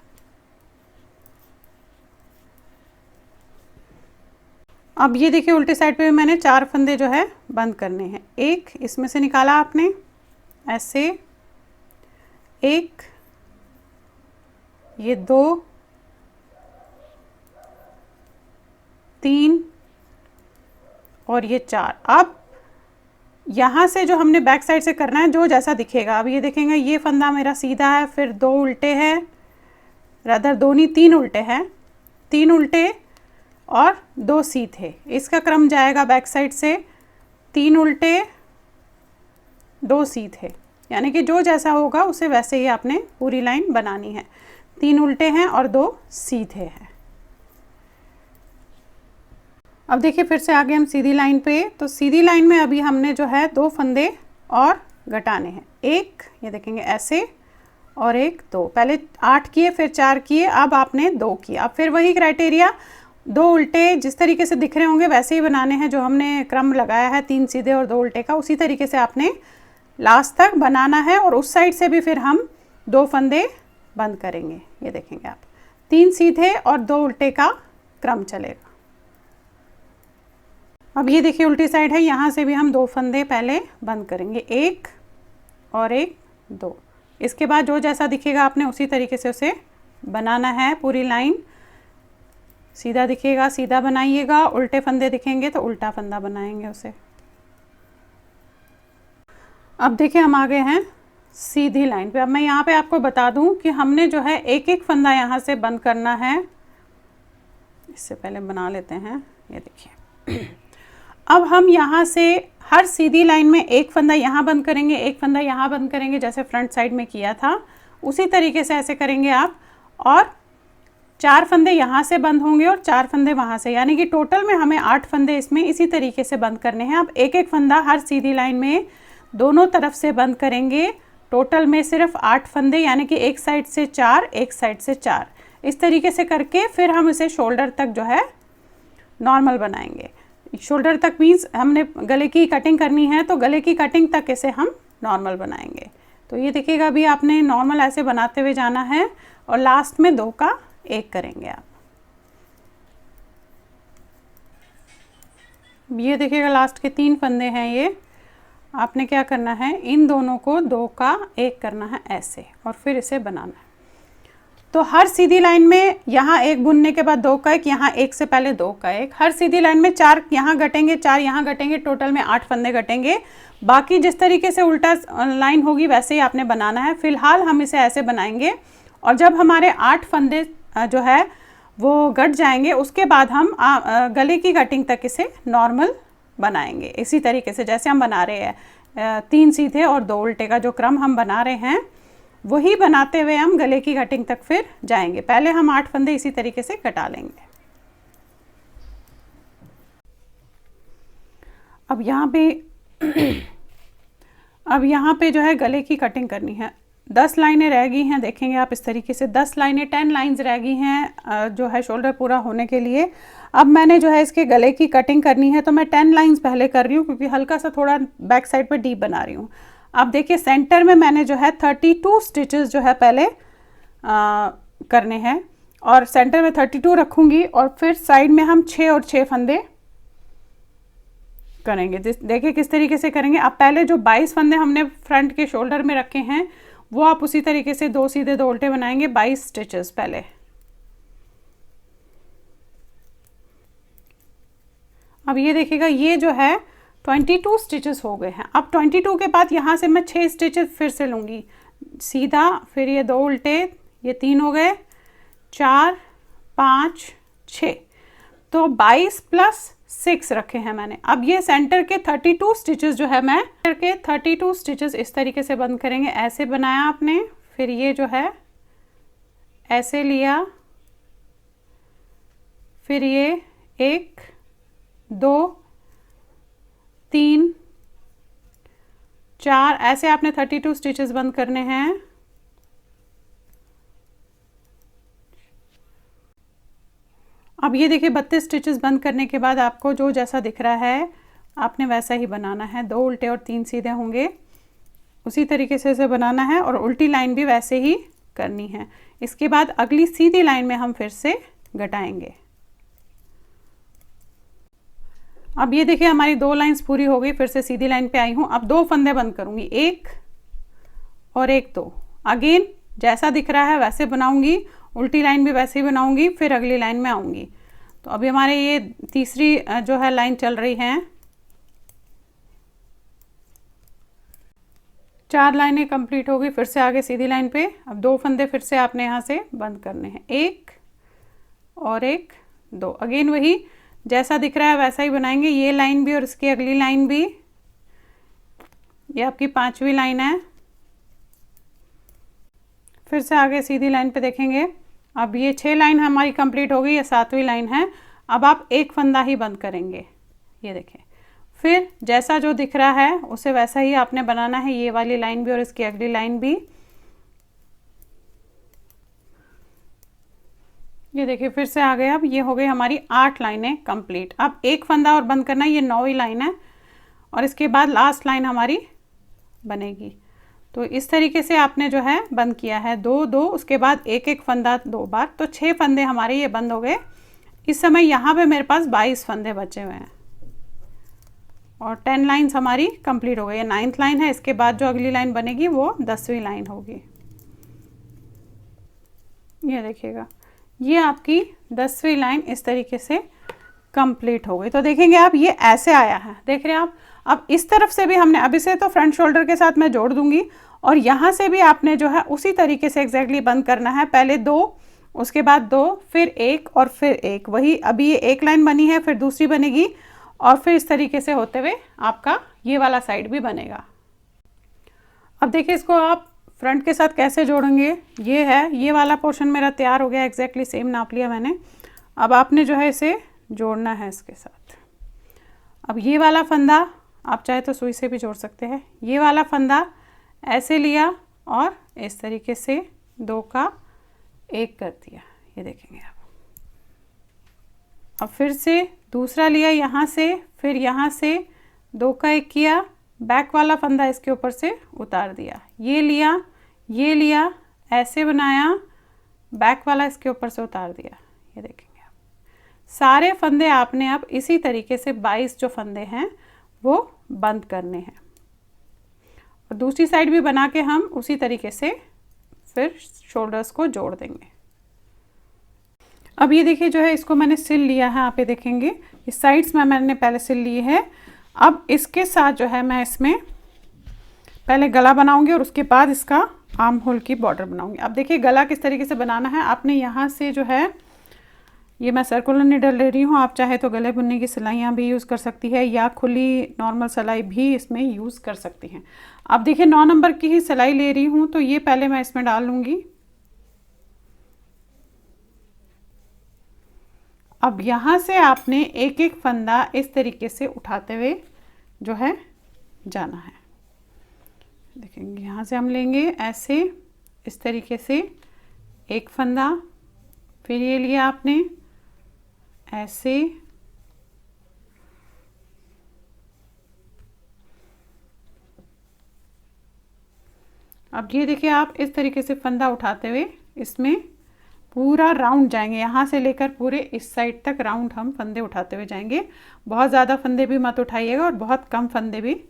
अब ये देखिए उल्टे साइड पे मैंने 4 फंदे जो है बंद करने हैं। एक इसमें से निकाला आपने ऐसे, एक, ये 2, 3 और ये 4। अब यहाँ से जो हमने बैक साइड से करना है, जो जैसा दिखेगा। अब ये देखेंगे ये फंदा मेरा सीधा है, फिर 2 उल्टे हैं, रादर 2 नहीं 3 उल्टे हैं, 3 उल्टे और 2 सीधे, इसका क्रम जाएगा बैक साइड से 3 उल्टे 2 सीधे, यानी कि जो जैसा होगा उसे वैसे ही आपने पूरी लाइन बनानी है। 3 उल्टे हैं और 2 सीधे हैं। अब देखिए फिर से आगे हम सीधी लाइन पे, तो सीधी लाइन में अभी हमने जो है 2 फंदे और घटाने हैं। एक ये देखेंगे ऐसे और एक 2, पहले 8 किए फिर 4 किए, अब आपने 2 किया। अब फिर वही क्राइटेरिया, 2 उल्टे जिस तरीके से दिख रहे होंगे वैसे ही बनाने हैं, जो हमने क्रम लगाया है 3 सीधे और 2 उल्टे का, उसी तरीके से आपने लास्ट तक बनाना है। और उस साइड से भी फिर हम 2 फंदे बंद करेंगे। ये देखेंगे आप, 3 सीधे और 2 उल्टे का क्रम चलेगा। अब ये देखिए उल्टी साइड है, यहाँ से भी हम 2 फंदे पहले बंद करेंगे, 1 और 1 2। इसके बाद जो जैसा दिखेगा आपने उसी तरीके से उसे बनाना है। पूरी लाइन सीधा दिखेगा सीधा बनाइएगा, उल्टे फंदे दिखेंगे तो उल्टा फंदा बनाएंगे उसे। अब देखिए हम आ गए हैं सीधी लाइन पे। अब मैं यहाँ पे आपको बता दूं कि हमने जो है एक एक फंदा यहाँ से बंद करना है। इससे पहले बना लेते हैं, ये देखिए। अब हम यहाँ से हर सीधी लाइन में एक फंदा यहाँ बंद करेंगे, एक फंदा यहाँ बंद करेंगे, जैसे फ्रंट साइड में किया था उसी तरीके से ऐसे करेंगे आप। और 4 फंदे यहाँ से बंद होंगे और 4 फंदे वहाँ से, यानी कि टोटल में हमें 8 फंदे इसमें इसी तरीके से बंद करने हैं। अब एक एक फंदा हर सीधी लाइन में दोनों तरफ से बंद करेंगे। टोटल में सिर्फ 8 फंदे, यानी कि एक साइड से 4 एक साइड से 4, इस तरीके से करके फिर हम इसे शोल्डर तक जो है नॉर्मल बनाएंगे। शोल्डर तक मीन्स हमने गले की कटिंग करनी है, तो गले की कटिंग तक इसे हम नॉर्मल बनाएंगे। तो ये देखिएगा अभी आपने नॉर्मल ऐसे बनाते हुए जाना है और लास्ट में 2 का 1 करेंगे आप। ये देखिएगा लास्ट के 3 फंदे हैं, ये आपने क्या करना है, इन दोनों को 2 का 1 करना है ऐसे, और फिर इसे बनाना है। तो हर सीधी लाइन में यहाँ 1 बुनने के बाद 2 का 1, यहाँ 1 से पहले 2 का 1, हर सीधी लाइन में 4 यहाँ घटेंगे, 4 यहाँ घटेंगे, टोटल में 8 फंदे घटेंगे। बाकी जिस तरीके से उल्टा लाइन होगी वैसे ही आपने बनाना है। फिलहाल हम इसे ऐसे बनाएंगे, और जब हमारे 8 फंदे जो है वो घट जाएंगे उसके बाद हम गले की कटिंग तक इसे नॉर्मल बनाएंगे। इसी तरीके से जैसे हम बना रहे हैं 3 सीधे और 2 उल्टे का जो क्रम हम बना रहे हैं वही बनाते हुए हम गले की कटिंग तक फिर जाएंगे। पहले हम 8 फंदे इसी तरीके से कटा लेंगे। अब यहाँ पे जो है गले की कटिंग करनी है। 10 लाइनें रह गई हैं, देखेंगे आप इस तरीके से 10 लाइनें 10 लाइंस रह गई हैं जो है शोल्डर पूरा होने के लिए। अब मैंने जो है इसके गले की कटिंग करनी है, तो मैं 10 लाइंस पहले कर रही हूँ क्योंकि हल्का सा थोड़ा बैक साइड पे डीप बना रही हूँ। अब देखिए सेंटर में मैंने जो है 32 स्टिचेस जो है पहले करने हैं, और सेंटर में 32 रखूँगी, और फिर साइड में हम 6 और 6 फंदे करेंगे। देखिए किस तरीके से करेंगे। अब पहले जो 22 फंदे हमने फ्रंट के शोल्डर में रखे हैं वो आप उसी तरीके से 2 सीधे 2 उल्टे बनाएंगे, 22 स्टिचेस पहले। अब ये देखिएगा ये जो है 22 स्टिचेस हो गए हैं। अब 22 के बाद यहाँ से मैं 6 स्टिचेस फिर से लूँगी सीधा, फिर ये 2 उल्टे, ये 3 हो गए, 4 5 6, तो 22 प्लस 6 रखे हैं मैंने। अब ये सेंटर के 32 स्टिचेस जो है मैं के 32 स्टिचेस इस तरीके से बंद करेंगे। ऐसे बनाया आपने, फिर ये जो है ऐसे लिया, फिर ये 1 2 3 4, ऐसे आपने 32 स्टिचेस बंद करने हैं। अब ये देखिए 32 स्टिचेस बंद करने के बाद आपको जो जैसा दिख रहा है आपने वैसा ही बनाना है। 2 उल्टे और 3 सीधे होंगे, उसी तरीके से इसे बनाना है और उल्टी लाइन भी वैसे ही करनी है। इसके बाद अगली सीधी लाइन में हम फिर से घटाएंगे। अब ये देखिए हमारी 2 लाइंस पूरी हो गई, फिर से सीधी लाइन पे आई हूँ। अब 2 फंदे बंद करूँगी, 1 और 1 2। अगेन जैसा दिख रहा है वैसे बनाऊंगी, उल्टी लाइन भी वैसे ही बनाऊंगी, फिर अगली लाइन में आऊँगी। तो अभी हमारे ये तीसरी जो है लाइन चल रही है। 4 लाइनें कंप्लीट हो गई, फिर से आगे सीधी लाइन पे। अब 2 फंदे फिर से आपने यहाँ से बंद करने हैं, 1 और 1 2। अगेन वही जैसा दिख रहा है वैसा ही बनाएंगे, ये लाइन भी और इसकी अगली लाइन भी। ये आपकी 5वीं लाइन है। फिर से आगे सीधी लाइन पे देखेंगे। अब ये 6 लाइन हमारी कंप्लीट हो गई, ये 7वीं लाइन है। अब आप 1 फंदा ही बंद करेंगे, ये देखें। फिर जैसा जो दिख रहा है उसे वैसा ही आपने बनाना है, ये वाली लाइन भी और इसकी अगली लाइन भी। ये देखिए फिर से आ गए। अब ये हो गई हमारी 8 लाइनें कंप्लीट। अब 1 फंदा और बंद करना है, ये 9वीं लाइन है और इसके बाद लास्ट लाइन हमारी बनेगी। तो इस तरीके से आपने जो है बंद किया है 2 2, उसके बाद 1 1 फंदा 2 बार, तो 6 फंदे हमारे ये बंद हो गए। इस समय यहाँ पे मेरे पास 22 फंदे बचे हुए हैं और 10 लाइन्स हमारी कंप्लीट हो गई। ये 9th लाइन है, इसके बाद जो अगली लाइन बनेगी वो 10वीं लाइन होगी। ये देखिएगा, ये आपकी 10वीं लाइन इस तरीके से कंप्लीट हो गई। तो देखेंगे आप ये ऐसे आया है, देख रहे हैं आप। अब इस तरफ से भी हमने, अब इसे तो फ्रंट शोल्डर के साथ मैं जोड़ दूंगी और यहाँ से भी आपने जो है उसी तरीके से एग्जैक्टली बंद करना है। पहले 2, उसके बाद 2, फिर 1 और फिर 1। वही अभी ये 1 लाइन बनी है, फिर दूसरी बनेगी और फिर इस तरीके से होते हुए आपका ये वाला साइड भी बनेगा। अब देखिए इसको आप फ्रंट के साथ कैसे जोड़ेंगे। ये है, ये वाला पोर्शन मेरा तैयार हो गया, एग्जैक्टली सेम नाप लिया मैंने। अब आपने जो है इसे जोड़ना है इसके साथ। अब ये वाला फंदा आप चाहे तो सुई से भी जोड़ सकते हैं। ये वाला फंदा ऐसे लिया और इस तरीके से 2 का 1 कर दिया, ये देखेंगे आप। अब फिर से दूसरा लिया यहाँ से, फिर यहाँ से 2 का 1 किया, बैक वाला फंदा इसके ऊपर से उतार दिया, ये लिया, ये लिया, ऐसे बनाया, बैक वाला इसके ऊपर से उतार दिया, ये देखेंगे आप। सारे फंदे आपने अब इसी तरीके से 22 जो फंदे हैं वो बंद करने हैं और दूसरी साइड भी बना के हम उसी तरीके से फिर शोल्डर्स को जोड़ देंगे। अब ये देखिए जो है इसको मैंने सिल लिया है, आप ये देखेंगे इस साइड्स में मैंने पहले सिल ली है। अब इसके साथ जो है मैं इसमें पहले गला बनाऊंगी और उसके बाद इसका आर्म होल की बॉर्डर बनाऊंगी। अब देखिए गला किस तरीके से बनाना है। आपने यहाँ से जो है, ये मैं सर्कुलर नीडल ले रही हूँ, आप चाहे तो गले बुनने की सिलाइयाँ भी यूज़ कर सकती है या खुली नॉर्मल सिलाई भी इसमें यूज़ कर सकती हैं। अब देखिए 9 नंबर की ही सिलाई ले रही हूँ, तो ये पहले मैं इसमें डाल लूँगी। अब यहाँ से आपने एक एक फंदा इस तरीके से उठाते हुए जो है जाना है। देखेंगे यहाँ से हम लेंगे ऐसे इस तरीके से एक फंदा, फिर ये लिया आपने ऐसे, अब ये देखिए आप इस तरीके से फंदा उठाते हुए इसमें पूरा राउंड जाएंगे, यहाँ से लेकर पूरे इस साइड तक राउंड हम फंदे उठाते हुए जाएंगे। बहुत ज़्यादा फंदे भी मत उठाइएगा और बहुत कम फंदे भी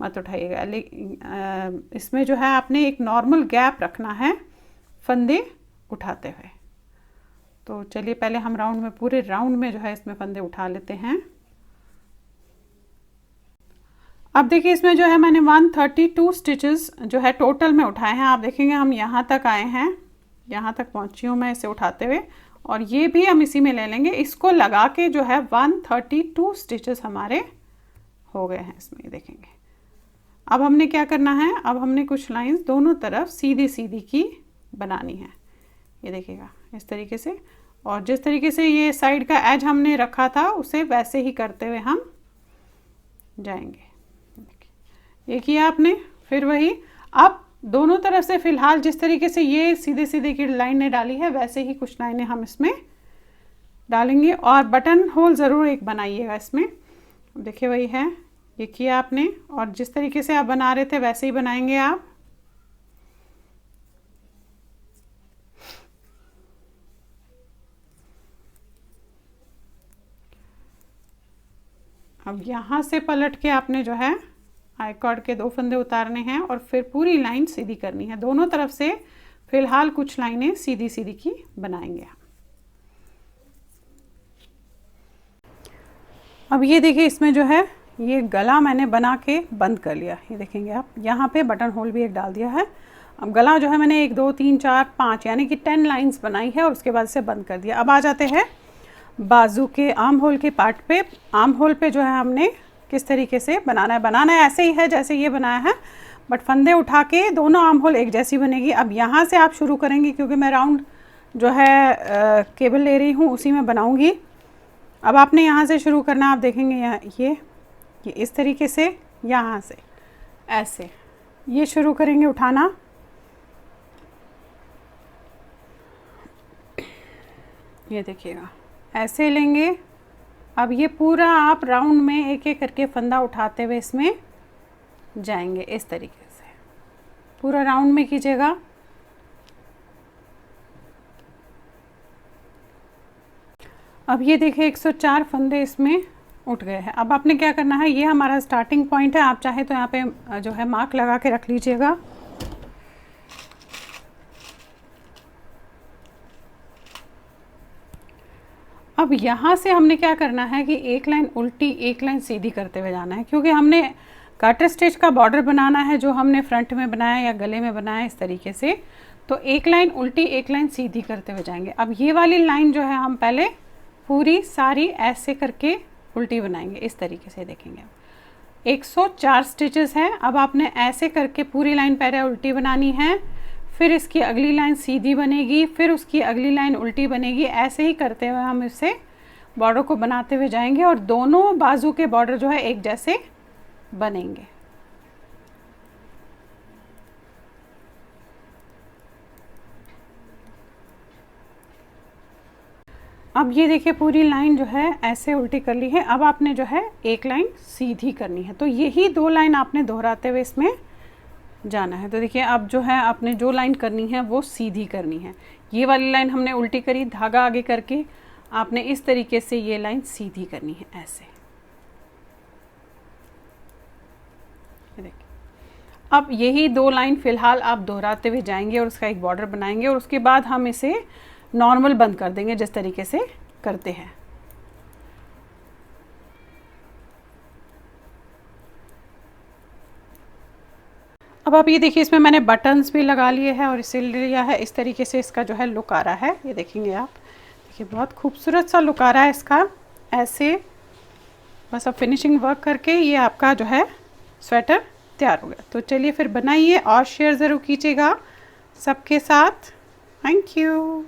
मत उठाइएगा। लेकिन इसमें जो है आपने एक नॉर्मल गैप रखना है फंदे उठाते हुए। तो चलिए पहले हम राउंड में, पूरे राउंड में जो है इसमें फंदे उठा लेते हैं। अब देखिए इसमें जो है मैंने 132 स्टिचेस जो है टोटल में उठाए हैं। आप देखेंगे हम यहाँ तक आए हैं, यहाँ तक पहुँची हूँ मैं इसे उठाते हुए, और ये भी हम इसी में ले लेंगे। इसको लगा के जो है 132 स्टिचेस हमारे हो गए हैं इसमें, देखेंगे। अब हमने क्या करना है, अब हमने कुछ लाइंस दोनों तरफ सीधी सीधी की बनानी है, ये देखिएगा इस तरीके से। और जिस तरीके से ये साइड का एज हमने रखा था उसे वैसे ही करते हुए हम जाएंगे। ये किया आपने, फिर वही आप दोनों तरफ से फिलहाल जिस तरीके से ये सीधे सीधे की लाइनें डाली है वैसे ही कुछ लाइनें हम इसमें डालेंगे। और बटन होल ज़रूर एक बनाइएगा इसमें। देखिए वही है, ये किया आपने, और जिस तरीके से आप बना रहे थे वैसे ही बनाएंगे आप। अब यहाँ से पलट के आपने जो है आई कॉर्ड के 2 फंदे उतारने हैं और फिर पूरी लाइन सीधी करनी है। दोनों तरफ से फिलहाल कुछ लाइनें सीधी सीधी की बनाएंगे। अब ये देखिए इसमें जो है ये गला मैंने बना के बंद कर लिया। ये देखेंगे आप, यहाँ पे बटन होल भी एक डाल दिया है। अब गला जो है मैंने 1 2 3 4 5 यानी कि 10 लाइंस बनाई है और उसके बाद से बंद कर दिया। अब आ जाते हैं बाजू के आर्म होल के पार्ट पे। आर्म होल पे जो है हमने किस तरीके से बनाना है। बनाना है ऐसे ही है जैसे ये बनाया है, बट फंदे उठा के दोनों आर्म होल एक जैसी बनेगी। अब यहाँ से आप शुरू करेंगे क्योंकि मैं राउंड जो है केबल ले रही हूँ उसी में बनाऊँगी। अब आपने यहाँ से शुरू करना। आप देखेंगे यहाँ ये इस तरीके से, यहाँ से ऐसे ये शुरू करेंगे उठाना। ये देखिएगा ऐसे लेंगे। अब ये पूरा आप राउंड में एक एक करके फंदा उठाते हुए इसमें जाएंगे। इस तरीके से पूरा राउंड में कीजिएगा। अब ये देखिए 104 फंदे इसमें उठ गए हैं। अब आपने क्या करना है, ये हमारा स्टार्टिंग पॉइंट है। आप चाहे तो यहाँ पे जो है मार्क लगा के रख लीजिएगा। अब यहाँ से हमने क्या करना है कि एक लाइन उल्टी एक लाइन सीधी करते हुए जाना है, क्योंकि हमने काटर स्टिच का बॉर्डर बनाना है जो हमने फ्रंट में बनाया या गले में बनाया इस तरीके से। तो एक लाइन उल्टी एक लाइन सीधी करते हुए जाएंगे। अब ये वाली लाइन जो है हम पहले पूरी सारी ऐसे करके उल्टी बनाएंगे इस तरीके से। देखेंगे 104 स्टिचेस हैं। अब आपने ऐसे करके पूरी लाइन पहले उल्टी बनानी है, फिर इसकी अगली लाइन सीधी बनेगी, फिर उसकी अगली लाइन उल्टी बनेगी। ऐसे ही करते हुए हम इससे बॉर्डर को बनाते हुए जाएंगे और दोनों बाजू के बॉर्डर जो है एक जैसे बनेंगे। अब ये देखिए पूरी लाइन जो है ऐसे उल्टी कर ली है। अब आपने जो है एक लाइन सीधी करनी है, तो यही 2 लाइन आपने दोहराते हुए इसमें जाना है। तो देखिए अब जो है आपने जो लाइन करनी है वो सीधी करनी है। ये वाली लाइन हमने उल्टी करी, धागा आगे करके आपने इस तरीके से ये लाइन सीधी करनी है ऐसे। देखिए अब यही 2 लाइन फिलहाल आप दोहराते हुए जाएंगे और उसका एक बॉर्डर बनाएंगे और उसके बाद हम इसे नॉर्मल बंद कर देंगे जिस तरीके से करते हैं। अब आप ये देखिए इसमें मैंने बटन्स भी लगा लिए हैं और इसे लिया है। इस तरीके से इसका जो है लुक आ रहा है। ये देखेंगे आप, देखिए बहुत खूबसूरत सा लुक आ रहा है इसका। ऐसे बस अब फिनिशिंग वर्क करके ये आपका जो है स्वेटर तैयार हो गया। तो चलिए फिर बनाइए और शेयर ज़रूर कीजिएगा सबके साथ। Thank you.